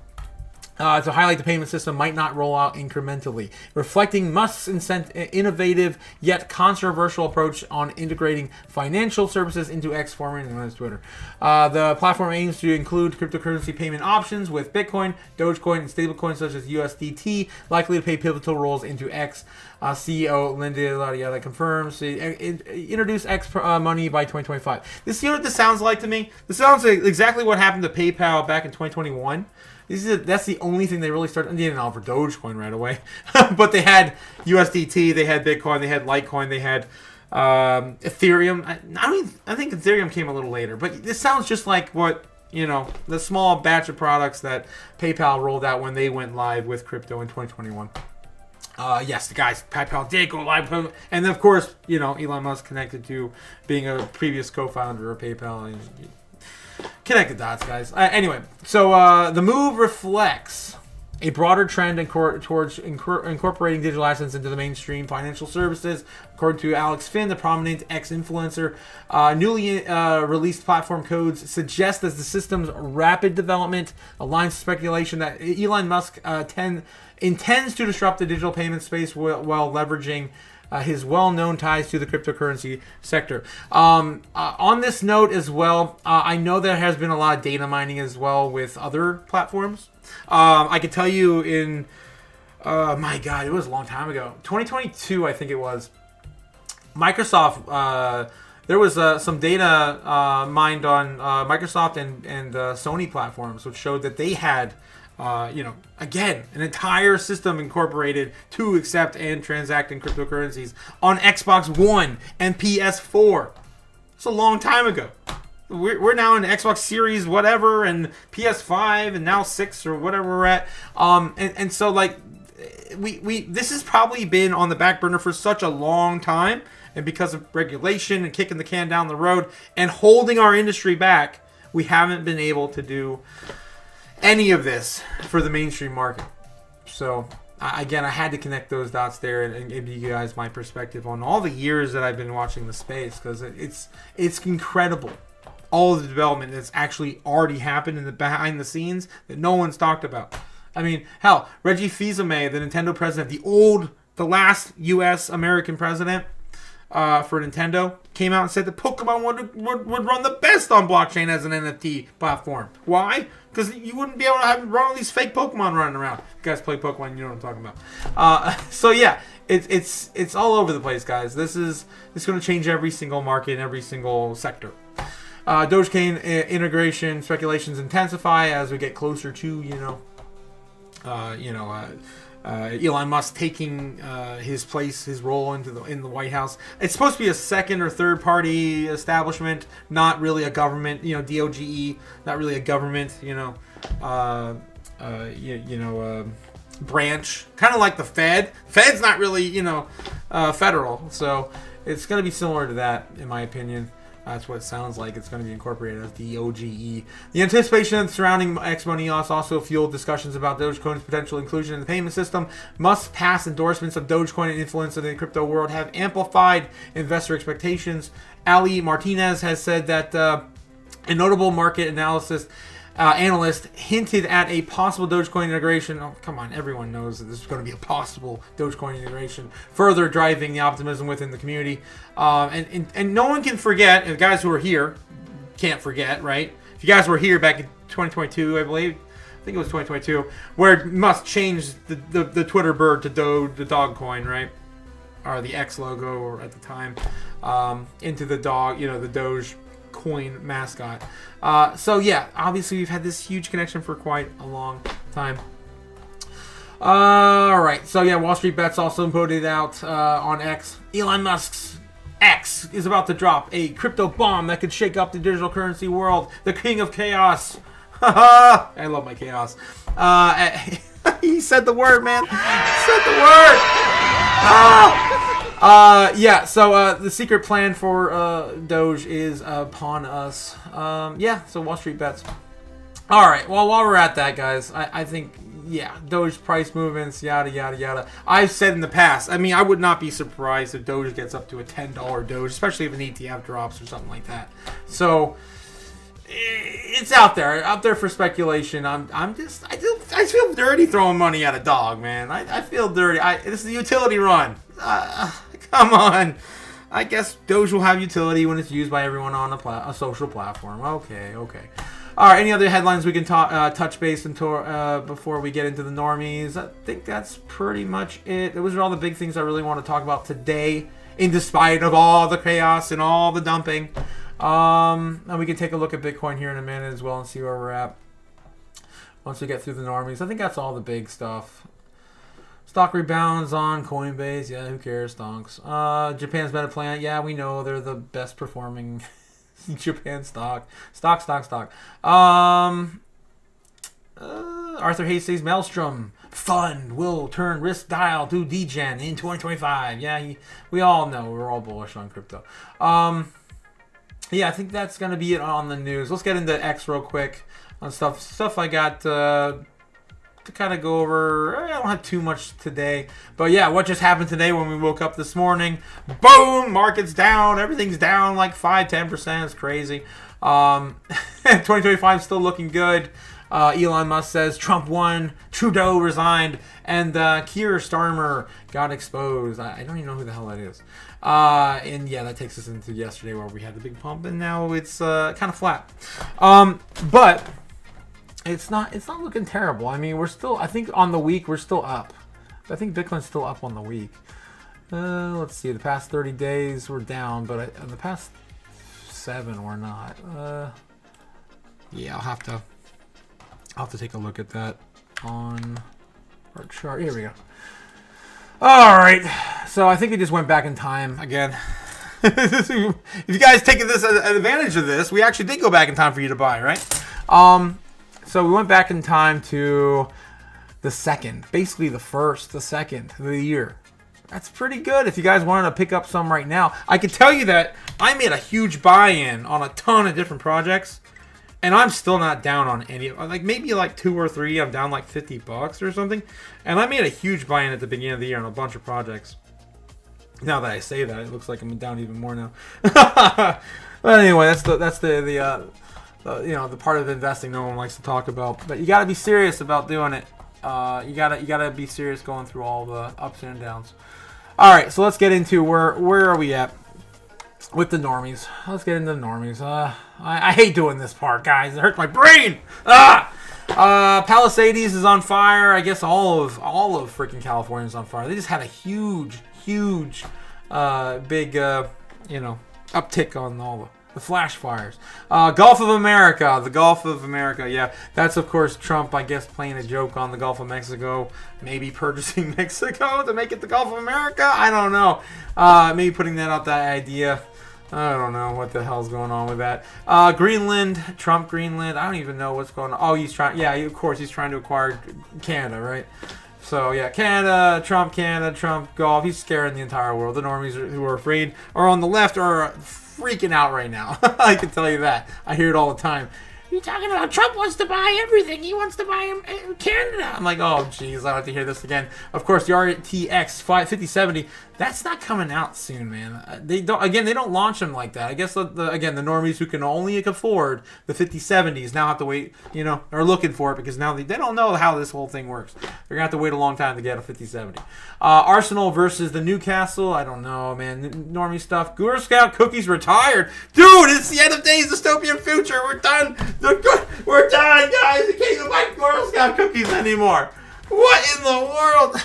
To highlight the payment system might not roll out incrementally, reflecting Musk's innovative yet controversial approach on integrating financial services into X, formerly known as Twitter. The platform aims to include cryptocurrency payment options with Bitcoin, Dogecoin, and stablecoins such as USDT, likely to play pivotal roles into X. CEO Linda Yada confirms introduce X money by 2025. You know what this sounds like to me? This sounds like exactly what happened to PayPal back in 2021. That's the only thing they really started. They didn't offer Dogecoin right away, but they had USDT, they had Bitcoin, they had Litecoin, they had Ethereum. I think Ethereum came a little later, but this sounds just like what the small batch of products that PayPal rolled out when they went live with crypto in 2021. Yes, the guys, PayPal did go live, and of course, Elon Musk connected to being a previous co-founder of PayPal. Connect the dots, guys. Anyway, so the move reflects a broader trend towards incorporating digital assets into the mainstream financial services. According to Alex Finn, the prominent X-influencer, newly released platform codes suggest that the system's rapid development aligns with speculation that Elon Musk intends to disrupt the digital payment space while leveraging his well-known ties to the cryptocurrency sector. On this note as well, I know there has been a lot of data mining as well with other platforms. I can tell you in, my God, it was a long time ago. 2022, I think it was. Microsoft, there was some data mined on Microsoft and Sony platforms, which showed that they had again, an entire system incorporated to accept and transact in cryptocurrencies on Xbox One and PS4. It's a long time ago. We're now in Xbox Series whatever and PS5 and now 6 or whatever we're at. And so like we this has probably been on the back burner for such a long time, and because of regulation and kicking the can down the road and holding our industry back, we haven't been able to do any of this for the mainstream market. So I had to connect those dots there and give you guys my perspective on all the years that I've been watching the space, because it's incredible, all of the development that's actually already happened in the behind the scenes that no one's talked about. I mean, hell, Reggie Fils-Aimé, the Nintendo president, the last U.S. American president for Nintendo, came out and said that Pokemon would run the best on blockchain as an NFT platform. Why? Because you wouldn't be able to run all these fake Pokemon running around. You guys play Pokemon, you know what I'm talking about. So yeah, it's all over the place, guys. It's going to change every single market, every single sector. Dogecoin integration speculations intensify as we get closer to Elon Musk taking his role in the White House. It's supposed to be a second or third party establishment, not really a government. DOGE, not really a government. branch, kind of like the Fed. Fed's not really, federal, so it's going to be similar to that, in my opinion. That's what it sounds like. It's going to be incorporated as the OGE. The anticipation surrounding XMONEOS also fueled discussions about Dogecoin's potential inclusion in the payment system. Must-pass endorsements of Dogecoin and influence in the crypto world have amplified investor expectations. Ali Martinez has said that a notable market analyst hinted at a possible Dogecoin integration. Oh, come on, everyone knows that this is going to be a possible Dogecoin integration, further driving the optimism within the community. And no one can forget, and the guys who are here can't forget, right? If you guys were here back in 2022, I believe, I think it was 2022, where Musk changed the Twitter bird to the Dogecoin, right? Or the X logo, or at the time, into the dog, the Doge coin mascot. So yeah, obviously we've had this huge connection for quite a long time. All right, so yeah, Wall Street Bets also put it out on X. Elon Musk's X is about to drop a crypto bomb that could shake up the digital currency world. The king of chaos. I love my chaos. He said the word, man. He said the word. So the secret plan for Doge is upon us. So Wall Street Bets. All right, well, while we're at that, guys, I think, Doge price movements, yada, yada, yada. I've said in the past, I would not be surprised if Doge gets up to a $10 Doge, especially if an ETF drops or something like that. So it's out there for speculation. I feel dirty throwing money at a dog, man. I feel dirty. This is a utility run. Come on. I guess Doge will have utility when it's used by everyone on a social platform. Okay. All right, any other headlines we can touch base into before we get into the normies? I think that's pretty much it. Those are all the big things I really want to talk about today, in despite of all the chaos and all the dumping. And we can take a look at Bitcoin here in a minute as well and see where we're at once we get through the normies. I think that's all the big stuff. Stock rebounds on Coinbase. Yeah, who cares? Stonks. Japan's Meta Plant. Yeah, we know they're the best performing Japan stock. Arthur Hayes says Maelstrom Fund will turn risk dial to degen in 2025. Yeah, we all know. We're all bullish on crypto. I think that's going to be it on the news. Let's get into X real quick on stuff I got to kind of go over. I don't have too much today, but what just happened today when we woke up this morning? Boom, market's down, everything's down like 5-10%. It's crazy. 2025 still looking good. Elon Musk says Trump won, Trudeau resigned, and Keir Starmer got exposed. I don't even know who the hell that is. That takes us into yesterday where we had the big pump, and now it's kind of flat. But it's not looking terrible. We're still, I think on the week we're still up. I think Bitcoin's still up on the week. Let's see, the past 30 days we're down, but in the past 7 we're not. I'll have to take a look at that on our chart. Here we go. All right, so I think we just went back in time again. If you guys taking this advantage of this, we actually did go back in time for you to buy, right? So we went back in time to the second, basically the second of the year. That's pretty good. If you guys wanted to pick up some right now, I can tell you that I made a huge buy-in on a ton of different projects, and I'm still not down on any. Maybe 2 or 3. I'm down like $50 or something, and I made a huge buy-in at the beginning of the year on a bunch of projects. Now that I say that, it looks like I'm down even more now. But anyway, that's the part of investing no one likes to talk about. But you got to be serious about doing it. You gotta be serious going through all the ups and downs. All right, so let's get into where are we at with the normies. Let's get into the normies. I hate doing this part, guys. It hurts my brain. Palisades is on fire. I guess all of freaking California is on fire. They just had a huge big uptick on all the flash fires. Gulf of America. The Gulf of America. Yeah, that's of course Trump, I guess, playing a joke on the Gulf of Mexico. Maybe purchasing Mexico to make it the Gulf of America. I don't know. Maybe putting that out, that idea. I don't know what the hell's going on with that. Greenland. Trump Greenland. I don't even know what's going on. Oh, he's trying. Yeah, of course he's trying to acquire Canada, right? So yeah, Canada, Trump, golf. He's scaring the entire world. The normies who are afraid are on the left are freaking out right now. I can tell you that. I hear it all the time. You're talking about Trump wants to buy everything. He wants to buy Canada. I'm like, oh, jeez, I have to hear this again. Of course, the RTX 5070, that's not coming out soon, man. They don't launch them like that. I guess, the normies who can only afford the 5070s now have to wait, are looking for it because now they don't know how this whole thing works. They're going to have to wait a long time to get a 5070. Arsenal versus the Newcastle. I don't know, man. Normie stuff. Girl Scout cookies retired. Dude, it's the end of days, dystopian future. We're done. We're done, guys. You can't even buy Girl Scout cookies anymore. What in the world?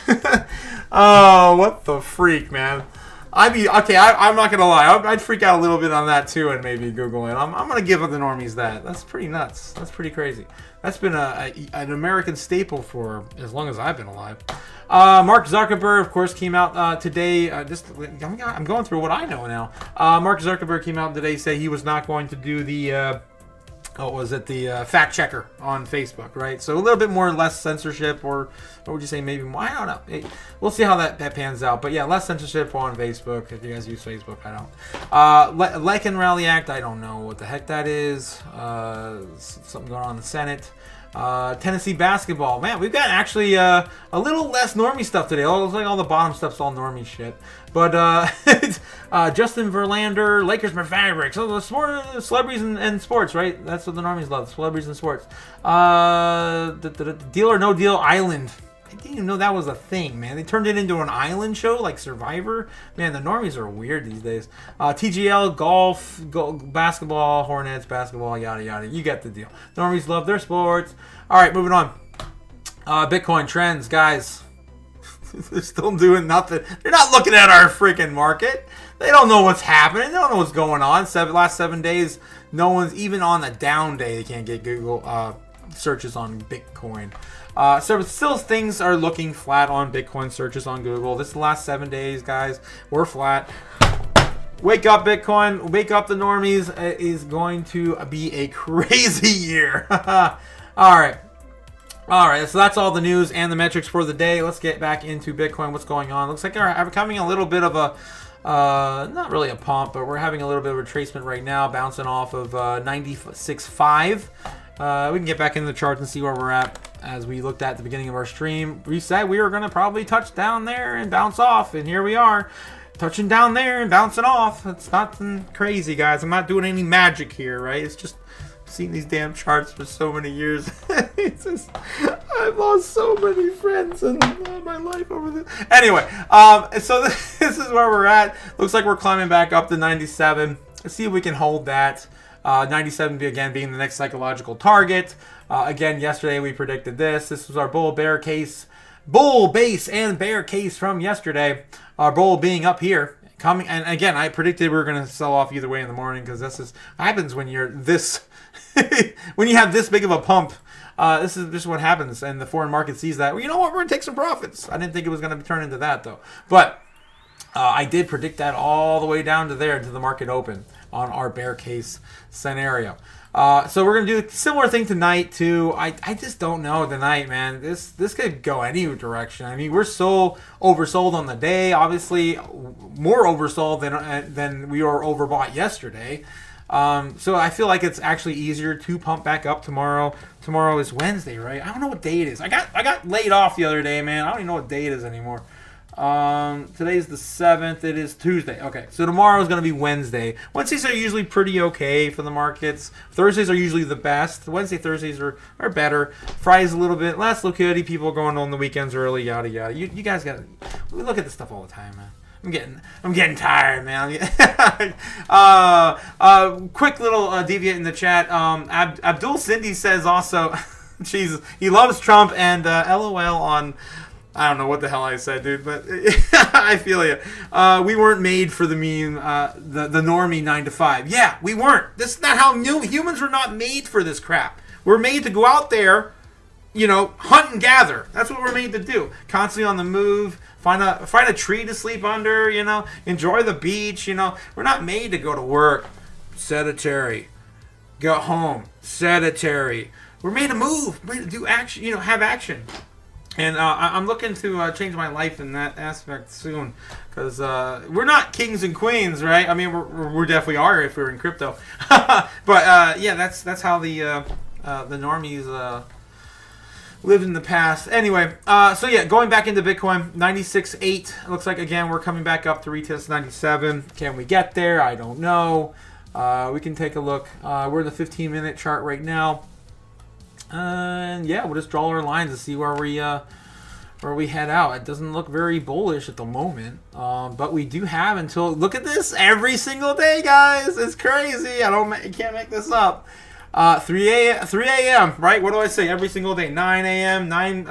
Oh, what the freak, man. I'm not going to lie. I'd freak out a little bit on that, too, and maybe Google it. I'm going to give the normies that. That's pretty nuts. That's pretty crazy. That's been an American staple for as long as I've been alive. Mark Zuckerberg, of course, came out today. I'm going through what I know now. Mark Zuckerberg came out today, said he was not going to do the fact checker on Facebook, right? So a little bit more, less censorship, or what would you say, maybe more? I don't know. We'll see how that pans out. But yeah, less censorship on Facebook. If you guys use Facebook, I don't. Like and Rally Act, I don't know what the heck that is. Something going on in the Senate. Tennessee basketball. Man, we've got actually a little less normie stuff today. It looks like all the bottom stuff's all normie shit. But Justin Verlander, Lakers Mavericks. So the celebrities and sports, right? That's what the normies love. Celebrities and sports. Deal or No Deal Island. I didn't even know that was a thing, man. They turned it into an island show like Survivor. Man, the normies are weird these days. TGL, golf, basketball, Hornets, basketball, yada, yada. You get the deal. Normies love their sports. All right, moving on. Bitcoin trends, guys. They're still doing nothing. They're not looking at our freaking market. They don't know what's happening. They don't know what's going on. Last 7 days, no one's, even on the down day, they can't get Google searches on Bitcoin. So still things are looking flat on Bitcoin searches on Google. This is the last 7 days, guys. We're flat. Wake up, Bitcoin. Wake up, the normies. It is going to be a crazy year. All right, so that's all the news and the metrics for the day. Let's get back into Bitcoin. What's going on? Looks like we're coming a little bit of a, not really a pump, but we're having a little bit of a retracement right now, bouncing off of 96.5. We can get back into the charts and see where we're at. As we looked at the beginning of our stream, we said we were going to probably touch down there and bounce off, and here we are, touching down there and bouncing off. It's nothing crazy, guys. I'm not doing any magic here, right? It's just seen these damn charts for so many years. It's just, I've lost so many friends in my life over this. Anyway, so this is where we're at. Looks like we're climbing back up to 97. Let's see if we can hold that. 97 again being the next psychological target. Again, yesterday we predicted this. This was our bull base and bear case from yesterday. Our bull being up here. Coming, and again, I predicted we were going to sell off either way in the morning because this is happens when you're this when you have this big of a pump. This is just what happens, and the foreign market sees that. Well, you know what? We're going to take some profits. I didn't think it was going to turn into that though, but I did predict that all the way down to there to the market open on our bear case scenario. So we're going to do a similar thing tonight too. I just don't know tonight, man. This could go any direction. I mean, we're so oversold on the day. Obviously, more oversold than we were overbought yesterday. So I feel like it's actually easier to pump back up tomorrow. Tomorrow is Wednesday, right? I don't know what day it is. I got laid off the other day, man. I don't even know what day it is anymore. Today's the 7th. It is Tuesday. Okay, so tomorrow is going to be Wednesday. Wednesdays are usually pretty okay for the markets. Thursdays are usually the best. Thursdays are better. Friday's a little bit less liquidity. People going on the weekends early, yada yada. You guys got. We look at this stuff all the time, man. I'm getting tired, man. Quick little deviate in the chat. Abdul Cindy says also, Jesus, he loves Trump and LOL on. I don't know what the hell I said, dude, but I feel you. We weren't made for the meme, the normie 9 to 5. Yeah, we weren't. This is not how humans were not made for this crap. We're made to go out there, hunt and gather. That's what we're made to do. Constantly on the move. Find a tree to sleep under. Enjoy the beach. We're not made to go to work. Sedentary. Go home. Sedentary. We're made to move. We're made to do action. Have action. And I'm looking to change my life in that aspect soon, because we're not kings and queens, right? I mean, we definitely are if we're in crypto. But yeah, that's how the normies lived in the past. Anyway, so yeah, going back into Bitcoin, 96.8. Looks like again we're coming back up to retest 97. Can we get there? I don't know. We can take a look. We're in the 15-minute chart right now. And yeah, we'll just draw our lines to see where we head out. It doesn't look very bullish at the moment, but we do have until, look at this, every single day, guys. It's crazy. I can't make this up. 3 a.m. right? What do I say? Every single day. 9 a.m. 9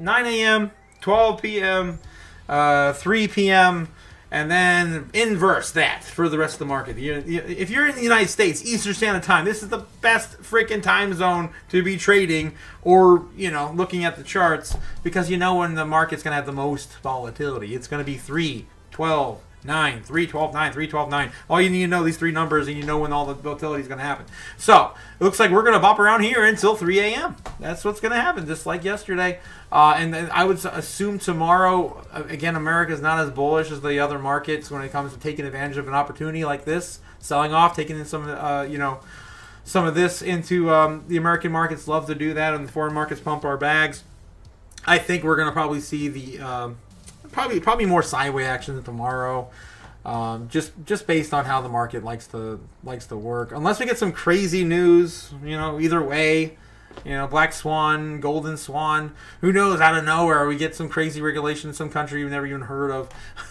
a.m. 12 p.m. 3 p.m. And then inverse that for the rest of the market. If you're in the United States, Eastern Standard Time, this is the best freaking time zone to be trading or, looking at the charts, because you know when the market's going to have the most volatility. It's going to be 3, 12, 9, 3, 12, 9, 3, 12, 9. All you need to know these three numbers, and you know when all the volatility is going to happen. So it looks like we're going to bop around here until 3 a.m. That's what's going to happen, just like yesterday. And then I would assume tomorrow, again, America is not as bullish as the other markets when it comes to taking advantage of an opportunity like this, selling off, taking in some of this into the American markets. Love to do that, and the foreign markets pump our bags. I think we're going to probably see the probably more sideways action tomorrow, just based on how the market likes to work. Unless we get some crazy news, either way. Black swan, golden swan. Who knows? Out of nowhere, we get some crazy regulation in some country you've never even heard of.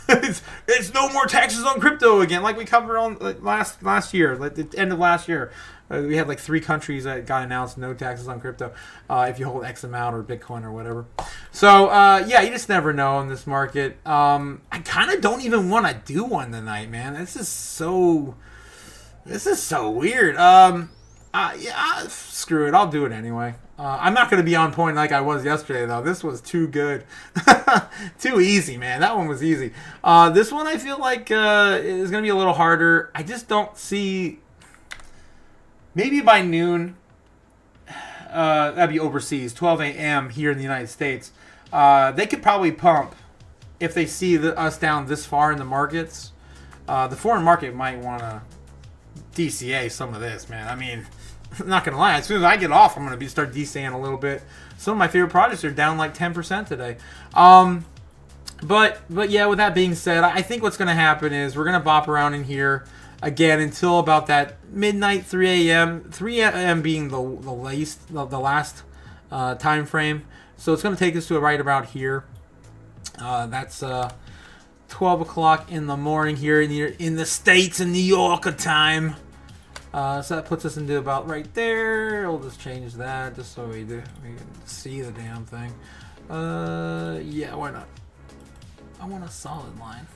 it's no more taxes on crypto again, like we covered on last year, like the end of last year. We had like 3 countries that got announced no taxes on crypto if you hold X amount or Bitcoin or whatever. So yeah, you just never know in this market. I kind of don't even want to do one tonight, man. This is so weird. Yeah, screw it. I'll do it anyway. I'm not going to be on point like I was yesterday, though. This was too good. Too easy, man. That one was easy. This one I feel like is going to be a little harder. I just don't see... Maybe by noon, that'd be overseas, 12 a.m. here in the United States. They could probably pump if they see us down this far in the markets. The foreign market might want to DCA some of this, man. I mean... I'm not gonna lie. As soon as I get off, I'm gonna start DCing a little bit. Some of my favorite projects are down like 10% today. But yeah. With that being said, I think what's gonna happen is we're gonna bop around in here again until about that midnight, 3 a.m. 3 a.m. being the last time frame. So it's gonna take us to right about here. That's 12 o'clock in the morning here in the States in New York time. So that puts us into about right there. We'll just change that just so we can see the damn thing. Yeah, why not? I want a solid line.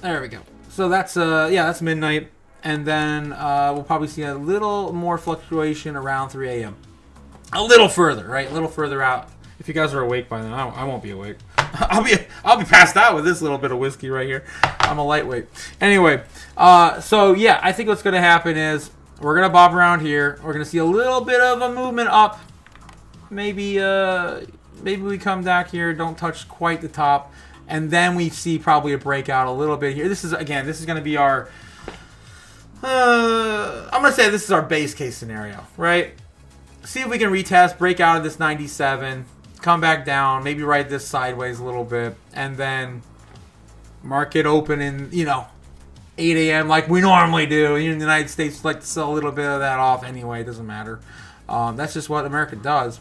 There we go. So that's that's midnight, and then we'll probably see a little more fluctuation around 3 a.m. A little further, right? A little further out. If you guys are awake by then, I won't be awake. I'll be passed out with this little bit of whiskey right here. I'm a lightweight. Anyway, so yeah, I think what's going to happen is we're going to bob around here. We're going to see a little bit of a movement up. Maybe we come back here, don't touch quite the top, and then we see probably a breakout a little bit here. This is going to be our I'm going to say this is our base case scenario, right? See if we can retest, break out of this 97, come back down, maybe ride this sideways a little bit, and then market open in 8 a.m. like we normally do. In the United States, we like to sell a little bit of that off anyway. It doesn't matter. That's just what America does.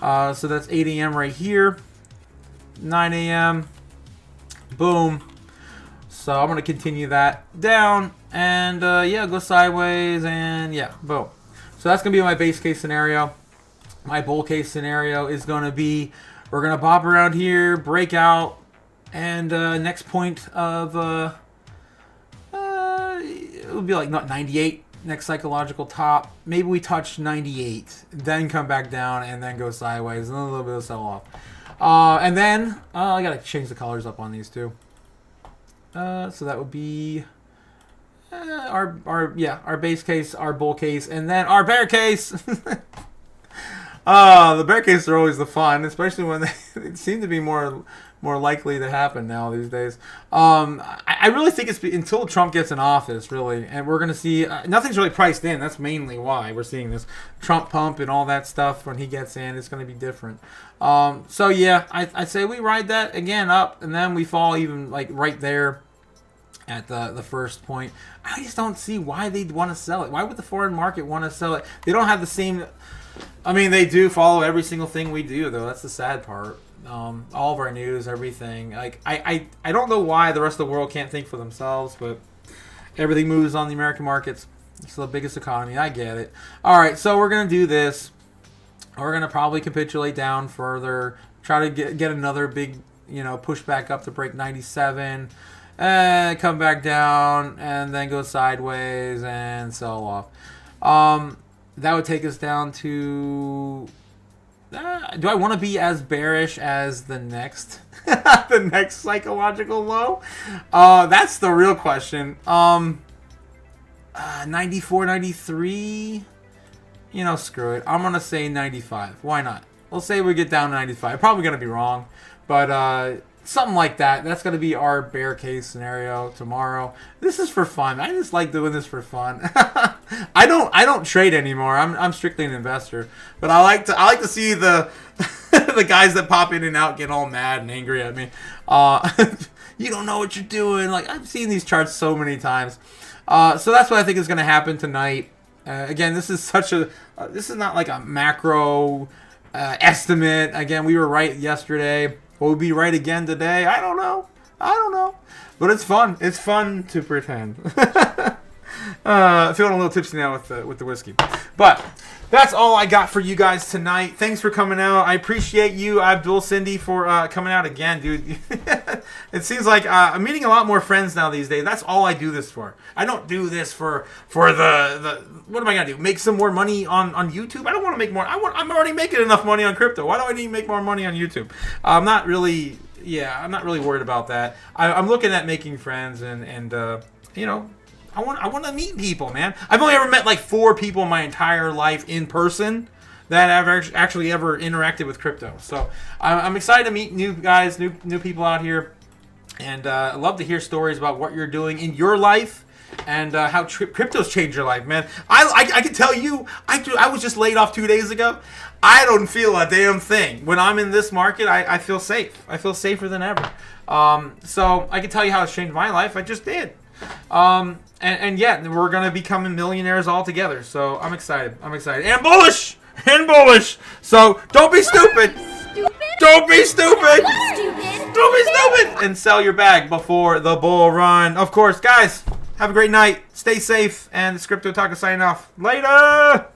So that's 8 a.m. right here. 9 a.m. Boom. So I'm going to continue that down and go sideways and boom. So that's going to be my base case scenario. My bull case scenario is going to be we're going to bob around here, break out, and next point of it would be like 98, next psychological top. Maybe we touch 98, then come back down, and then go sideways, and then a little bit of sell off. And then I got to change the colors up on these too. So that would be our base case, our bull case, and then our bear case. The bear cases are always the fun, especially when they seem to be more likely to happen now these days. I really think it's until Trump gets in office, really, and we're going to see nothing's really priced in. That's mainly why we're seeing this Trump pump and all that stuff. When he gets in, it's going to be different. So yeah, I'd say we ride that again up, and then we fall even like right there at the first point. I just don't see why they'd want to sell it. Why would the foreign market want to sell it? They don't have the same. I mean, they do follow every single thing we do, though. That's the sad part. All of our news, everything. Like I don't know why the rest of the world can't think for themselves, but everything moves on the American markets. It's the biggest economy. I get it. All right, so we're gonna do this. We're gonna probably capitulate down further. Try to get another big, push back up to break 97, and come back down, and then go sideways and sell off. That would take us down to. Do I want to be as bearish as the next the next psychological low? That's the real question. 94, 93. Screw it. I'm gonna say 95. Why not? We'll say we get down to 95. Probably gonna be wrong, but something like that. That's gonna be our bear case scenario tomorrow. This is for fun. I just like doing this for fun. I don't trade anymore. I'm strictly an investor, but I like to see the the guys that pop in and out get all mad and angry at me. You don't know what you're doing. Like, I've seen these charts so many times. So that's what I think is going to happen tonight. Again, this is this is not like a macro estimate. Again, we were right yesterday. Will we be right again today? I don't know. But it's fun. It's fun to pretend. Feeling a little tipsy now with the whiskey. But that's all I got for you guys tonight. Thanks for coming out. I appreciate you, Abdul Cindy, for coming out again, dude. It seems like I'm meeting a lot more friends now these days. That's all I do this for. I don't do this for the what am I gonna do? Make some more money on YouTube? I don't want to make more. I'm already making enough money on crypto. Why do I need to make more money on YouTube? I'm not really worried about that. I'm looking at making friends and I want to meet people, man. I've only ever met like 4 people in my entire life in person that I've actually ever interacted with crypto. So I'm excited to meet new guys, new people out here, and I love to hear stories about what you're doing in your life and how crypto's changed your life, man. I can tell you, I was just laid off 2 days ago. I don't feel a damn thing. When I'm in this market, I feel safe. I feel safer than ever. So I can tell you how it's changed my life. I just did. And yeah, we're gonna become millionaires all together. So I'm excited. And bullish. So don't be stupid. Don't be stupid. Don't be stupid. And sell your bag before the bull run. Of course, guys. Have a great night. Stay safe. And the Crypto Otaku signing off. Later.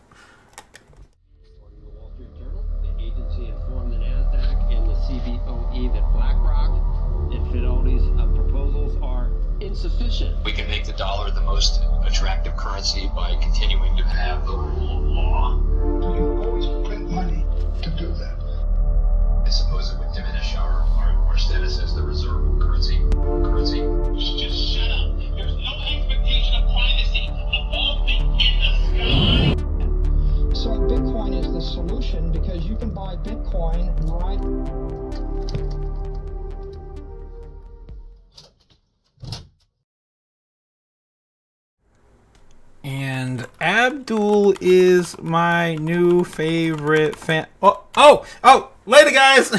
Insufficient. We can make the dollar the most attractive currency by continuing to have the rule of law. You always print money to do that. I suppose it would diminish our status as the reserve currency. Just shut up. There's no expectation of privacy above the in the sky. So Bitcoin is the solution because you can buy Bitcoin right. And Abdul is my new favorite fan. Oh, later, guys.